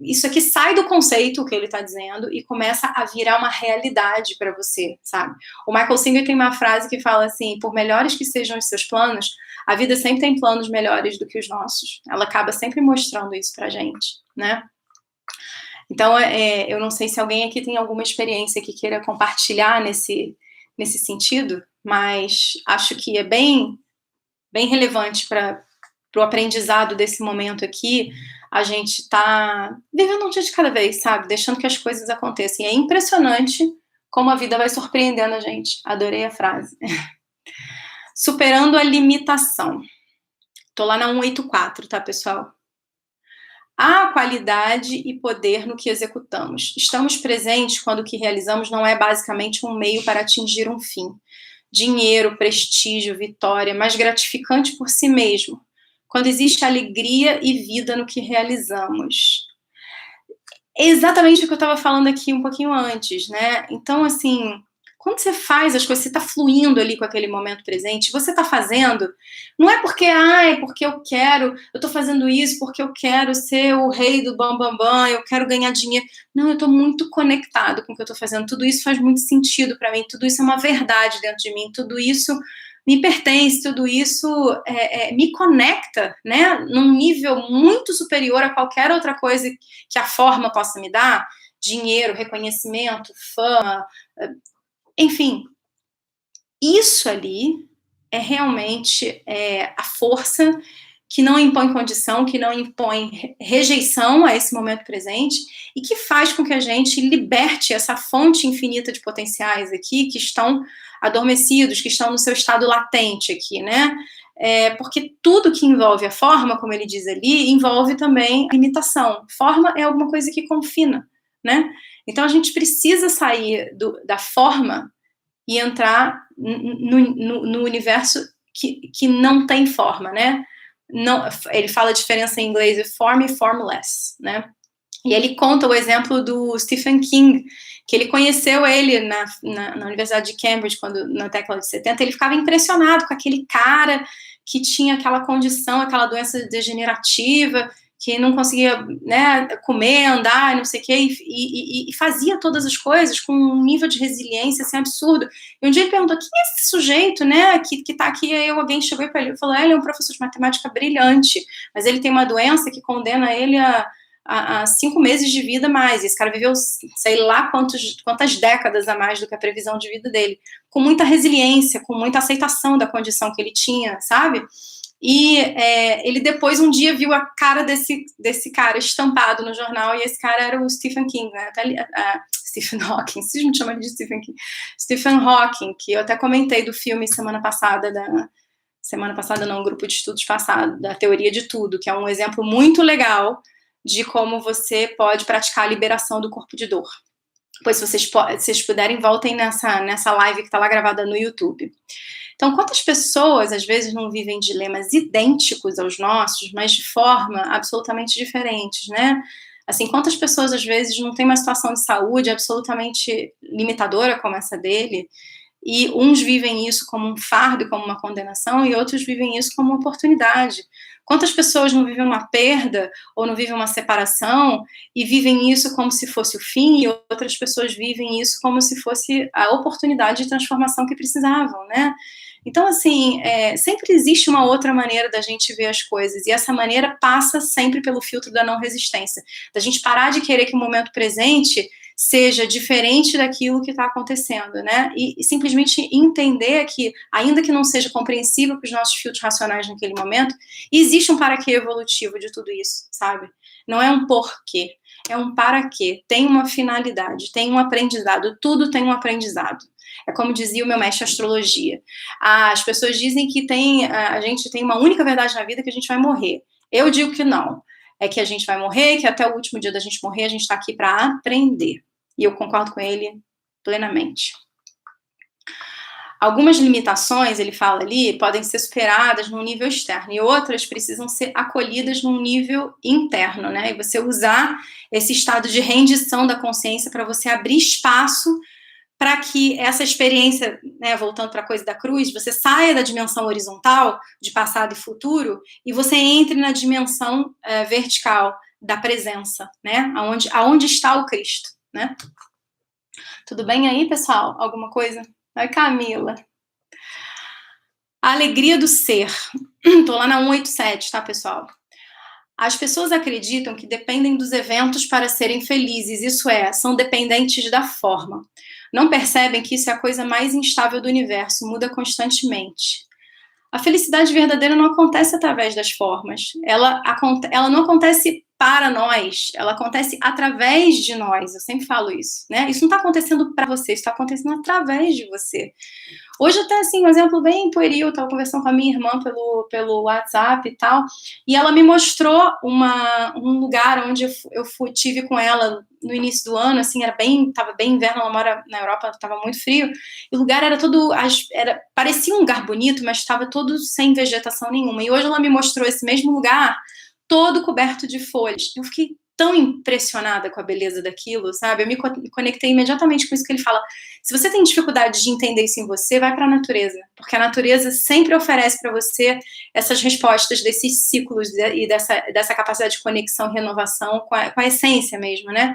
Isso aqui sai do conceito que ele está dizendo e começa a virar uma realidade para você, sabe? O Michael Singer tem uma frase que fala assim: por melhores que sejam os seus planos, a vida sempre tem planos melhores do que os nossos. Ela acaba sempre mostrando isso pra gente, né? Então, eu não sei se alguém aqui tem alguma experiência que queira compartilhar nesse sentido, mas acho que é bem relevante para o aprendizado desse momento aqui, a gente tá vivendo um dia de cada vez, sabe? Deixando que as coisas aconteçam. E é impressionante como a vida vai surpreendendo a gente. Adorei a frase. Superando a limitação. Tô lá na 184, tá, pessoal? Há qualidade e poder no que executamos. Estamos presentes quando o que realizamos não é basicamente um meio para atingir um fim. Dinheiro, prestígio, vitória, mas gratificante por si mesmo. Quando existe alegria e vida no que realizamos. É exatamente o que eu estava falando aqui um pouquinho antes, né? Então, assim, quando você faz as coisas, você está fluindo ali com aquele momento presente, você está fazendo, não é porque, é porque eu estou fazendo isso porque eu quero ser o rei do bambambam, bam, bam, eu quero ganhar dinheiro. Não, eu estou muito conectado com o que eu estou fazendo, tudo isso faz muito sentido para mim, tudo isso é uma verdade dentro de mim, tudo isso me pertence, tudo isso me conecta, né, num nível muito superior a qualquer outra coisa que a forma possa me dar, dinheiro, reconhecimento, fama, enfim, isso ali é realmente a força que não impõe condição, que não impõe rejeição a esse momento presente e que faz com que a gente liberte essa fonte infinita de potenciais aqui que estão adormecidos, que estão no seu estado latente aqui, né? Porque tudo que envolve a forma, como ele diz ali, envolve também a limitação. Forma é alguma coisa que confina, né? Então a gente precisa sair da forma e entrar no universo que não tem forma, né? Não, ele fala a diferença em inglês de form e formless, né? E ele conta o exemplo do Stephen King, que ele conheceu ele na Universidade de Cambridge, quando, na década de 70, ele ficava impressionado com aquele cara que tinha aquela condição, aquela doença degenerativa, que não conseguia, né, comer, andar, não sei o quê, e fazia todas as coisas com um nível de resiliência assim, absurdo. E um dia ele perguntou, quem é esse sujeito, né, que tá aqui? E aí alguém chegou para ele e falou, ele é um professor de matemática brilhante, mas ele tem uma doença que condena ele a 5 meses de vida a mais. E esse cara viveu, sei lá quantas décadas a mais do que a previsão de vida dele, com muita resiliência, com muita aceitação da condição que ele tinha, sabe? E ele depois um dia viu a cara desse cara estampado no jornal, e esse cara era o Stephen King, né? Stephen Hawking, vocês me chamam de Stephen King. Stephen Hawking, que eu até comentei do filme semana passada não, grupo de estudos passado, da teoria de tudo, que é um exemplo muito legal de como você pode praticar a liberação do corpo de dor. Pois se vocês puderem, voltem nessa live que está lá gravada no YouTube. Então, quantas pessoas, às vezes, não vivem dilemas idênticos aos nossos, mas de forma absolutamente diferentes, né? Assim, quantas pessoas, às vezes, não têm uma situação de saúde absolutamente limitadora como essa dele, e uns vivem isso como um fardo, como uma condenação, e outros vivem isso como uma oportunidade. Quantas pessoas não vivem uma perda, ou não vivem uma separação, e vivem isso como se fosse o fim, e outras pessoas vivem isso como se fosse a oportunidade de transformação que precisavam, né? Então, assim, sempre existe uma outra maneira da gente ver as coisas, e essa maneira passa sempre pelo filtro da não resistência, da gente parar de querer que o momento presente seja diferente daquilo que está acontecendo, né? E simplesmente entender que, ainda que não seja compreensível para os nossos filtros racionais naquele momento, existe um para quê evolutivo de tudo isso, sabe? Não é um porquê, é um para quê. Tem uma finalidade, tem um aprendizado, tudo tem um aprendizado. É como dizia o meu mestre de astrologia. As pessoas dizem que a gente tem uma única verdade na vida, que a gente vai morrer. Eu digo que não. É que a gente vai morrer, que até o último dia da gente morrer, a gente está aqui para aprender. E eu concordo com ele plenamente. Algumas limitações, ele fala ali, podem ser superadas num nível externo, e outras precisam ser acolhidas num nível interno, né? E você usar esse estado de rendição da consciência para você abrir espaço para que essa experiência, né, voltando para a coisa da cruz, você saia da dimensão horizontal, de passado e futuro, e você entre na dimensão vertical da presença, né, aonde está o Cristo, né? Tudo bem aí, pessoal? Alguma coisa? Oi, Camila. A alegria do ser. Tô lá na 187, tá, pessoal? As pessoas acreditam que dependem dos eventos para serem felizes, isso é, são dependentes da forma. Não percebem que isso é a coisa mais instável do universo, muda constantemente. A felicidade verdadeira não acontece através das formas, ela não acontece para nós, ela acontece através de nós, eu sempre falo isso, né? Isso não está acontecendo para você, isso está acontecendo através de você. Hoje até, assim, um exemplo bem pueril, eu estava conversando com a minha irmã pelo WhatsApp e tal, e ela me mostrou um lugar onde eu tive com ela no início do ano, assim, estava bem inverno, ela mora na Europa, estava muito frio, e o lugar era todo, parecia um lugar bonito, mas estava todo sem vegetação nenhuma, e hoje ela me mostrou esse mesmo lugar, todo coberto de folhas. Eu fiquei tão impressionada com a beleza daquilo, sabe? Eu me conectei imediatamente com isso que ele fala. Se você tem dificuldade de entender isso em você, vai para a natureza, porque a natureza sempre oferece para você essas respostas desses ciclos e dessa capacidade de conexão e renovação com a essência mesmo, né?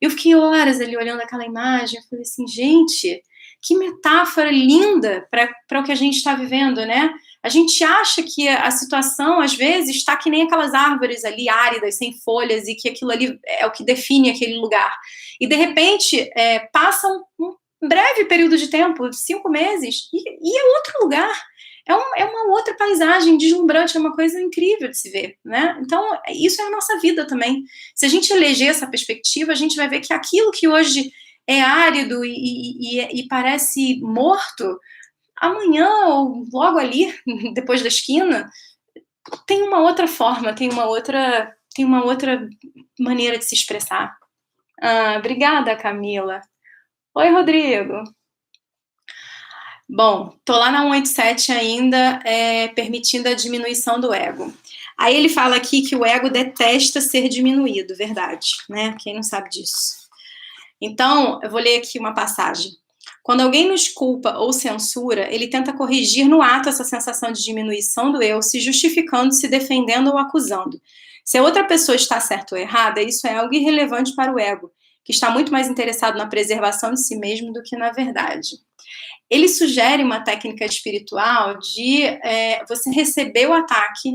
Eu fiquei horas ali olhando aquela imagem, eu falei assim, gente, que metáfora linda para o que a gente está vivendo, né? A gente acha que a situação, às vezes, está que nem aquelas árvores ali, áridas, sem folhas, e que aquilo ali é o que define aquele lugar. E, de repente, passa um breve período de tempo, 5 meses, e é outro lugar. É uma outra paisagem deslumbrante, é uma coisa incrível de se ver, né? Então, isso é a nossa vida também. Se a gente eleger essa perspectiva, a gente vai ver que aquilo que hoje é árido e parece morto, amanhã ou logo ali, depois da esquina, tem uma outra forma, tem uma outra maneira de se expressar. Obrigada, Camila. Oi, Rodrigo. Bom, tô lá na 187 ainda, permitindo a diminuição do ego. Aí ele fala aqui que o ego detesta ser diminuído, verdade, né? Quem não sabe disso? Então, eu vou ler aqui uma passagem. Quando alguém nos culpa ou censura, ele tenta corrigir no ato essa sensação de diminuição do eu, se justificando, se defendendo ou acusando. Se a outra pessoa está certa ou errada, isso é algo irrelevante para o ego, que está muito mais interessado na preservação de si mesmo do que na verdade. Ele sugere uma técnica espiritual de você receber o ataque,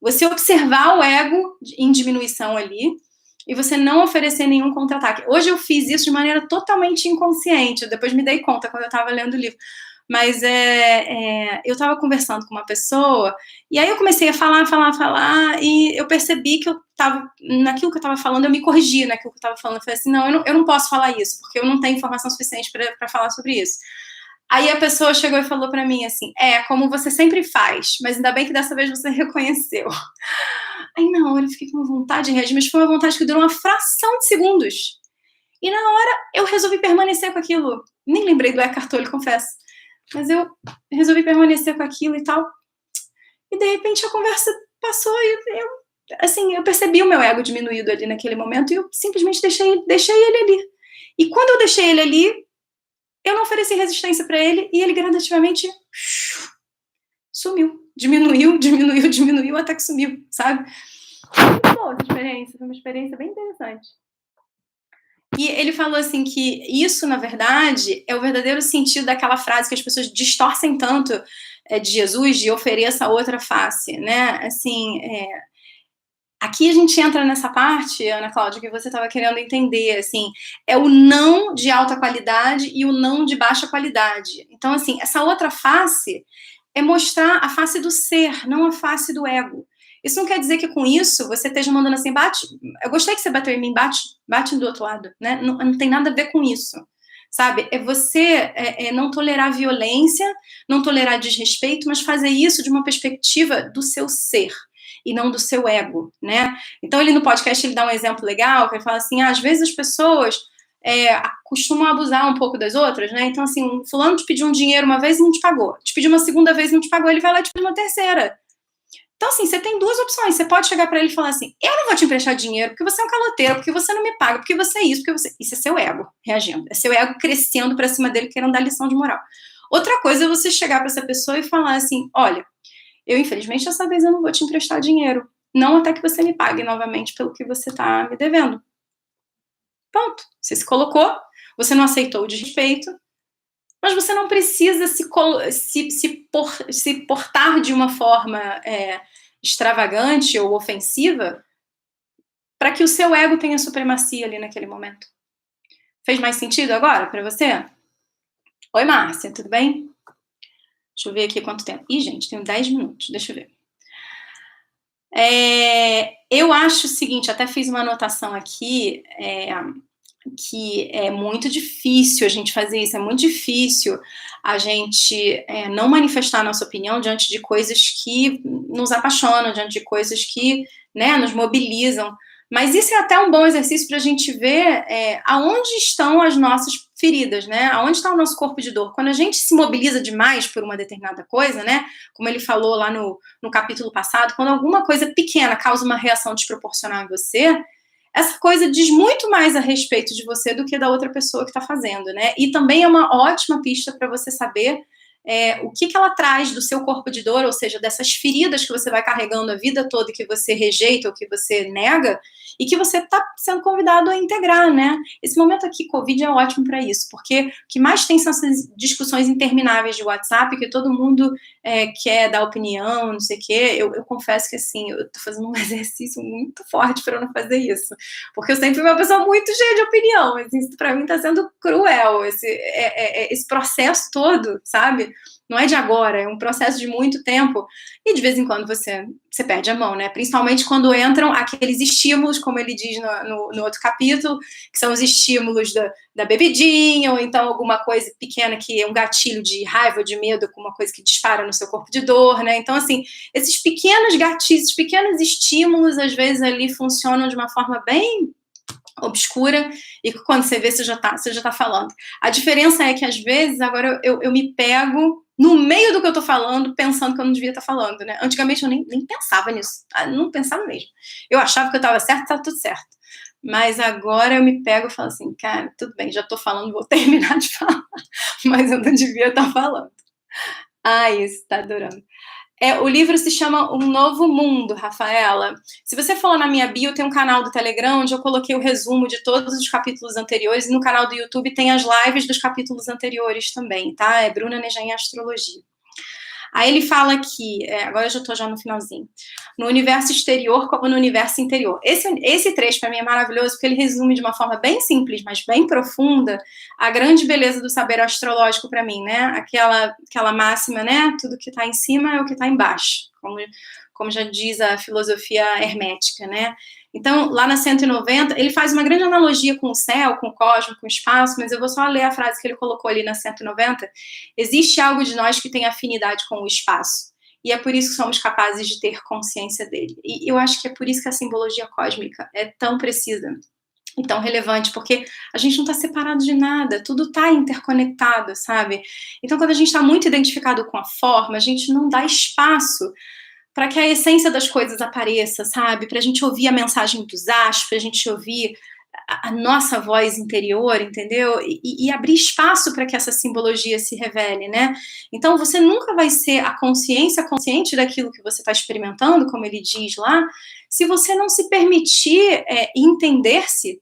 você observar o ego em diminuição ali, e você não oferecer nenhum contra-ataque. Hoje eu fiz isso de maneira totalmente inconsciente, eu depois me dei conta quando eu estava lendo o livro. Mas eu estava conversando com uma pessoa, e aí eu comecei a falar, e eu percebi que eu estava, naquilo que eu estava falando, eu me corrigi naquilo que eu estava falando. Eu falei assim, não, eu não posso falar isso, porque eu não tenho informação suficiente para falar sobre isso. Aí a pessoa chegou e falou para mim assim, como você sempre faz, mas ainda bem que dessa vez você reconheceu. Aí na hora eu fiquei com uma vontade de reagir, mas foi uma vontade que durou uma fração de segundos. E na hora eu resolvi permanecer com aquilo. Nem lembrei do Eckhart Tolle, confesso. Mas eu resolvi permanecer com aquilo e tal. E de repente a conversa passou e eu percebi o meu ego diminuído ali naquele momento e eu simplesmente deixei ele ali. E quando eu deixei ele ali, eu não ofereci resistência para ele e ele gradativamente sumiu. Diminuiu até que sumiu, sabe? Foi muito boa essa experiência, foi uma experiência bem interessante. E ele falou assim que isso, na verdade, é o verdadeiro sentido daquela frase que as pessoas distorcem tanto de Jesus, de ofereça a outra face, né? Assim, aqui a gente entra nessa parte, Ana Cláudia, que você estava querendo entender, assim, é o não de alta qualidade e o não de baixa qualidade. Então, assim, essa outra face é mostrar a face do ser, não a face do ego. Isso não quer dizer que com isso você esteja mandando assim, eu gostei que você bateu em mim, bate do outro lado, né? Não tem nada a ver com isso, sabe? É você não tolerar violência, não tolerar desrespeito, mas fazer isso de uma perspectiva do seu ser e não do seu ego, né? Então, ele no podcast, ele dá um exemplo legal, que ele fala assim, às vezes as pessoas costumam abusar um pouco das outras, né? Então, assim, um fulano te pediu um dinheiro uma vez e não te pagou. Te pediu uma segunda vez e não te pagou, ele vai lá e te pede uma terceira. Então, assim, você tem duas opções. Você pode chegar para ele e falar assim, eu não vou te emprestar dinheiro porque você é um caloteiro, porque você não me paga, porque você é isso, porque você... Isso é seu ego reagindo. É seu ego crescendo para cima dele, querendo dar lição de moral. Outra coisa é você chegar para essa pessoa e falar assim, olha, eu, infelizmente, dessa vez eu não vou te emprestar dinheiro. Não até que você me pague novamente pelo que você está me devendo. Pronto. Você se colocou, você não aceitou o desrespeito, mas você não precisa se portar de uma forma extravagante ou ofensiva para que o seu ego tenha supremacia ali naquele momento. Fez mais sentido agora para você? Oi, Márcia, tudo bem? Deixa eu ver aqui quanto tempo. Ih, gente, tenho 10 minutos, deixa eu ver. Eu acho o seguinte, até fiz uma anotação aqui, que é muito difícil a gente fazer isso, é muito difícil a gente não manifestar a nossa opinião diante de coisas que nos apaixonam, diante de coisas que, né, nos mobilizam. Mas isso é até um bom exercício para a gente ver aonde estão as nossas feridas, né? Aonde está o nosso corpo de dor. Quando a gente se mobiliza demais por uma determinada coisa, né? Como ele falou lá no capítulo passado, quando alguma coisa pequena causa uma reação desproporcional em você, essa coisa diz muito mais a respeito de você do que da outra pessoa que está fazendo, né? E também é uma ótima pista para você saber o que ela traz do seu corpo de dor, ou seja, dessas feridas que você vai carregando a vida toda, que você rejeita ou que você nega, e que você está sendo convidado a integrar, né? Esse momento aqui, Covid, é ótimo para isso, porque o que mais tem são essas discussões intermináveis de WhatsApp, que todo mundo quer dar opinião, não sei o quê. Eu confesso que, assim, eu tô fazendo um exercício muito forte para não fazer isso, porque eu sempre fui uma pessoa muito cheia de opinião, assim, isso para mim tá sendo cruel, esse processo todo, sabe? Não é de agora, é um processo de muito tempo, e de vez em quando você perde a mão, né? Principalmente quando entram aqueles estímulos, como ele diz no outro capítulo, que são os estímulos da bebidinha, ou então alguma coisa pequena que é um gatilho de raiva, de medo, com uma coisa que dispara no seu corpo de dor, né? Então, assim, esses pequenos gatilhos, esses pequenos estímulos, às vezes ali funcionam de uma forma bem obscura, e quando você vê, você já tá falando. A diferença é que, às vezes, agora eu me pego no meio do que eu tô falando, pensando que eu não devia estar falando, né? Antigamente eu nem pensava nisso, não pensava mesmo. Eu achava que eu tava certo, tava tudo certo. Mas agora eu me pego e falo assim, cara, tudo bem, já tô falando, vou terminar de falar, mas eu não devia estar falando. Isso, tá adorando. O livro se chama Um Novo Mundo, Rafaela. Se você for na minha bio, tem um canal do Telegram onde eu coloquei o resumo de todos os capítulos anteriores, e no canal do YouTube tem as lives dos capítulos anteriores também, tá? É Bruna Nejan Astrologia. Aí ele fala que, agora eu já estou no finalzinho, no universo exterior como no universo interior. Esse trecho para mim é maravilhoso porque ele resume de uma forma bem simples, mas bem profunda, a grande beleza do saber astrológico para mim, né? Aquela máxima, né? Tudo que está em cima é o que está embaixo, como já diz a filosofia hermética, né? Então, lá na 190, ele faz uma grande analogia com o céu, com o cosmos, com o espaço, mas eu vou só ler a frase que ele colocou ali na 190. Existe algo de nós que tem afinidade com o espaço, e é por isso que somos capazes de ter consciência dele. E eu acho que é por isso que a simbologia cósmica é tão precisa e tão relevante, porque a gente não está separado de nada, tudo está interconectado, sabe? Então, quando a gente está muito identificado com a forma, a gente não dá espaço para que a essência das coisas apareça, sabe? Para a gente ouvir a mensagem dos astros, para a gente ouvir a nossa voz interior, entendeu? E abrir espaço para que essa simbologia se revele, né? Então, você nunca vai ser a consciência consciente daquilo que você está experimentando, como ele diz lá, se você não se permitir entender-se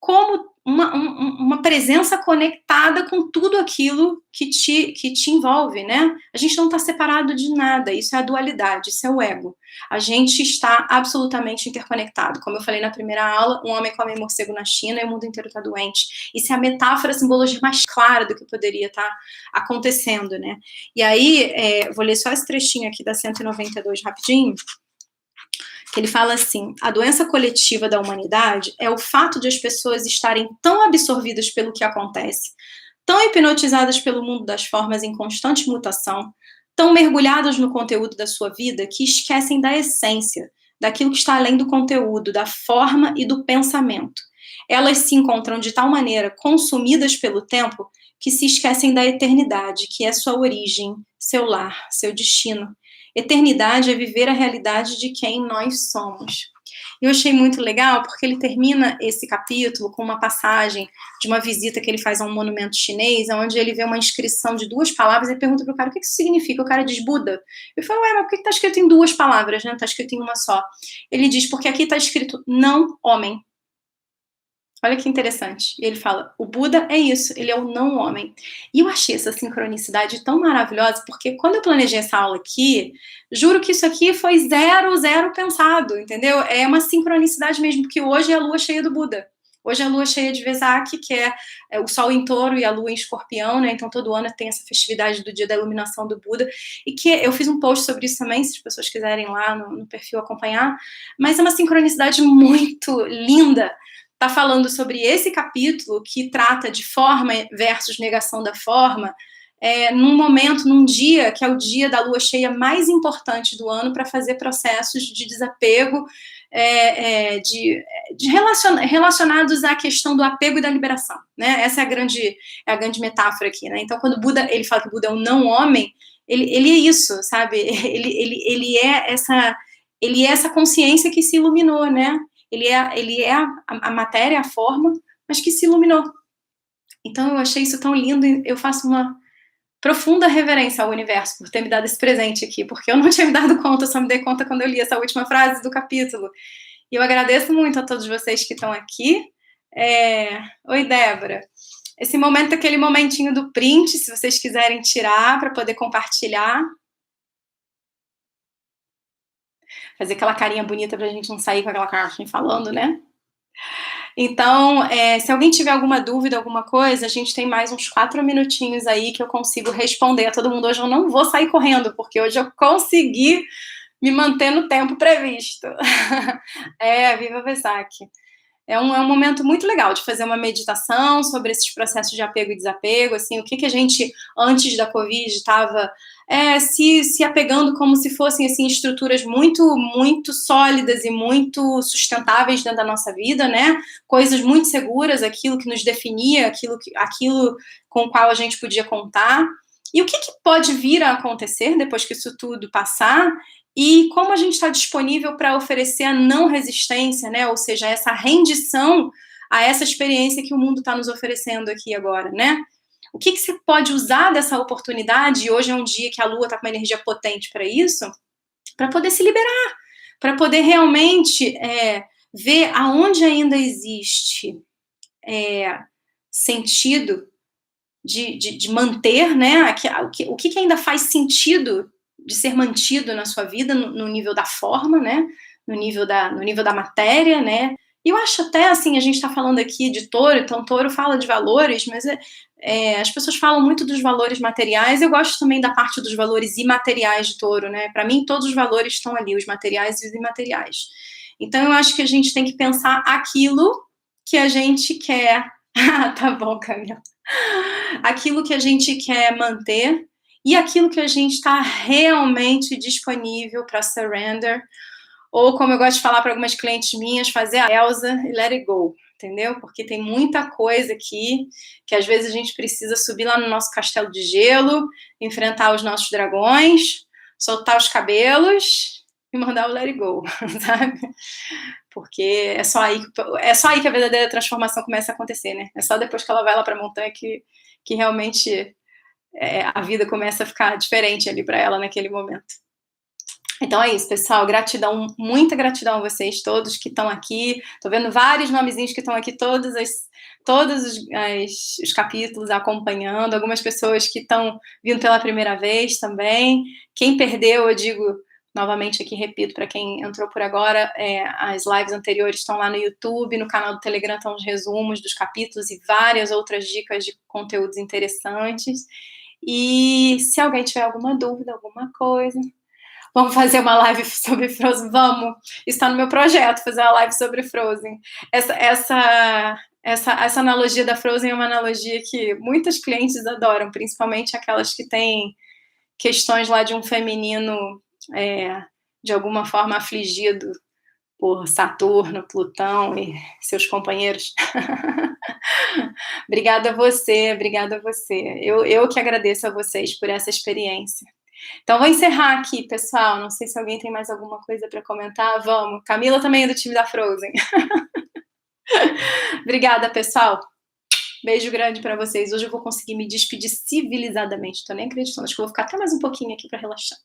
como uma presença conectada com tudo aquilo que te envolve, né? A gente não está separado de nada, isso é a dualidade, isso é o ego. A gente está absolutamente interconectado. Como eu falei na primeira aula, um homem come morcego na China e o mundo inteiro está doente. Isso é a metáfora, a simbologia mais clara do que poderia estar acontecendo, né? E aí, vou ler só esse trechinho aqui da 192 rapidinho, que ele fala assim: a doença coletiva da humanidade é o fato de as pessoas estarem tão absorvidas pelo que acontece, tão hipnotizadas pelo mundo das formas em constante mutação, tão mergulhadas no conteúdo da sua vida, que esquecem da essência, daquilo que está além do conteúdo, da forma e do pensamento. Elas se encontram de tal maneira consumidas pelo tempo que se esquecem da eternidade, que é sua origem, seu lar, seu destino. Eternidade é viver a realidade de quem nós somos. Eu achei muito legal porque ele termina esse capítulo com uma passagem de uma visita que ele faz a um monumento chinês, onde ele vê uma inscrição de 2 palavras e pergunta para o cara o que isso significa. O cara diz Buda. Eu falo, mas por que está escrito em 2 palavras, né? Não está escrito em uma só. Ele diz, porque aqui está escrito não homem. Olha que interessante. E ele fala, o Buda é isso, ele é o não homem. E eu achei essa sincronicidade tão maravilhosa, porque quando eu planejei essa aula aqui, juro que isso aqui foi zero pensado, entendeu? É uma sincronicidade mesmo, porque hoje é a lua cheia do Buda. Hoje é a lua cheia de Vesak, que é o sol em touro e a lua em escorpião, né? Então todo ano tem essa festividade do dia da iluminação do Buda, e que eu fiz um post sobre isso também, se as pessoas quiserem lá no perfil acompanhar, mas é uma sincronicidade muito linda. Está falando sobre esse capítulo que trata de forma versus negação da forma, num momento, num dia que é o dia da lua cheia mais importante do ano para fazer processos de desapego, relacionados à questão do apego e da liberação, né? Essa é a grande metáfora aqui, né? Então, quando Buda, ele fala que Buda é um não homem, ele é isso, sabe? Ele é essa consciência que se iluminou, né? ele é a matéria, a forma, mas que se iluminou. Então eu achei isso tão lindo e eu faço uma profunda reverência ao universo por ter me dado esse presente aqui, porque eu não tinha me dado conta, eu só me dei conta quando eu li essa última frase do capítulo. E eu agradeço muito a todos vocês que estão aqui. Oi, Débora. Esse momento é aquele momentinho do print, se vocês quiserem tirar para poder compartilhar. Fazer aquela carinha bonita pra gente não sair com aquela cara assim falando, né? Então, se alguém tiver alguma dúvida, alguma coisa, a gente tem mais uns 4 minutinhos aí que eu consigo responder a todo mundo. Hoje eu não vou sair correndo, porque hoje eu consegui me manter no tempo previsto. Viva Vesak. É um momento muito legal de fazer uma meditação sobre esses processos de apego e desapego, assim, o que a gente, antes da Covid, estava se apegando como se fossem, assim, estruturas muito, muito sólidas e muito sustentáveis dentro da nossa vida, né? Coisas muito seguras, aquilo que nos definia, aquilo com o qual a gente podia contar. E o que pode vir a acontecer depois que isso tudo passar, e como a gente está disponível para oferecer a não resistência, né? Ou seja, essa rendição a essa experiência que o mundo está nos oferecendo aqui agora, né? O que você pode usar dessa oportunidade, e hoje é um dia que a Lua está com uma energia potente para isso, para poder se liberar, para poder realmente ver aonde ainda existe sentido de manter, né? O que ainda faz sentido de ser mantido na sua vida no nível da forma, né? No nível da matéria, né? E eu acho até, assim, a gente está falando aqui de touro, então touro fala de valores, mas as pessoas falam muito dos valores materiais, eu gosto também da parte dos valores imateriais de touro, né? Para mim, todos os valores estão ali, os materiais e os imateriais. Então, eu acho que a gente tem que pensar aquilo que a gente quer. Tá bom, Camila. Aquilo que a gente quer manter e aquilo que a gente está realmente disponível para surrender, ou como eu gosto de falar para algumas clientes minhas, fazer a Elsa e let it go, entendeu? Porque tem muita coisa aqui que às vezes a gente precisa subir lá no nosso castelo de gelo, enfrentar os nossos dragões, soltar os cabelos e mandar o let it go, sabe? Porque é só aí que a verdadeira transformação começa a acontecer, né? É só depois que ela vai lá para a montanha que realmente a vida começa a ficar diferente ali para ela naquele momento. Então é isso, pessoal. Gratidão, muita gratidão a vocês todos que estão aqui. Estou vendo vários nomezinhos que estão aqui, todos os capítulos acompanhando. Algumas pessoas que estão vindo pela primeira vez também. Quem perdeu, eu digo novamente aqui, repito, para quem entrou por agora, as lives anteriores estão lá no YouTube, no canal do Telegram estão os resumos dos capítulos e várias outras dicas de conteúdos interessantes. E se alguém tiver alguma dúvida, alguma coisa, vamos fazer uma live sobre Frozen? Vamos! Está no meu projeto, fazer uma live sobre Frozen. Essa analogia da Frozen é uma analogia que muitas clientes adoram, principalmente aquelas que têm questões lá de um feminino de alguma forma afligido por Saturno, Plutão e seus companheiros. Obrigada a você. Eu que agradeço a vocês por essa experiência. Então, vou encerrar aqui, pessoal. Não sei se alguém tem mais alguma coisa para comentar. Vamos. Camila também é do time da Frozen. Obrigada, pessoal. Beijo grande para vocês. Hoje eu vou conseguir me despedir civilizadamente. Tô nem acreditando. Acho que eu vou ficar até mais um pouquinho aqui para relaxar.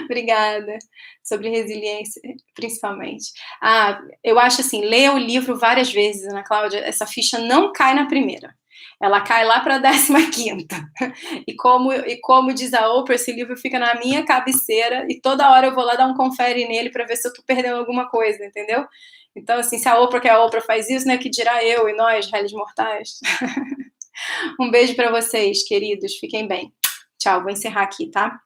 Obrigada. Sobre resiliência, principalmente. Eu acho assim, ler o livro várias vezes, Ana Cláudia, essa ficha não cai na primeira. Ela cai lá para a 15ª. E como diz a Oprah, esse livro fica na minha cabeceira e toda hora eu vou lá dar um confere nele para ver se eu tô perdendo alguma coisa, entendeu? Então, assim, se a Oprah faz isso, né, que dirá eu e nós, réis mortais. Um beijo para vocês, queridos. Fiquem bem. Tchau, vou encerrar aqui, tá?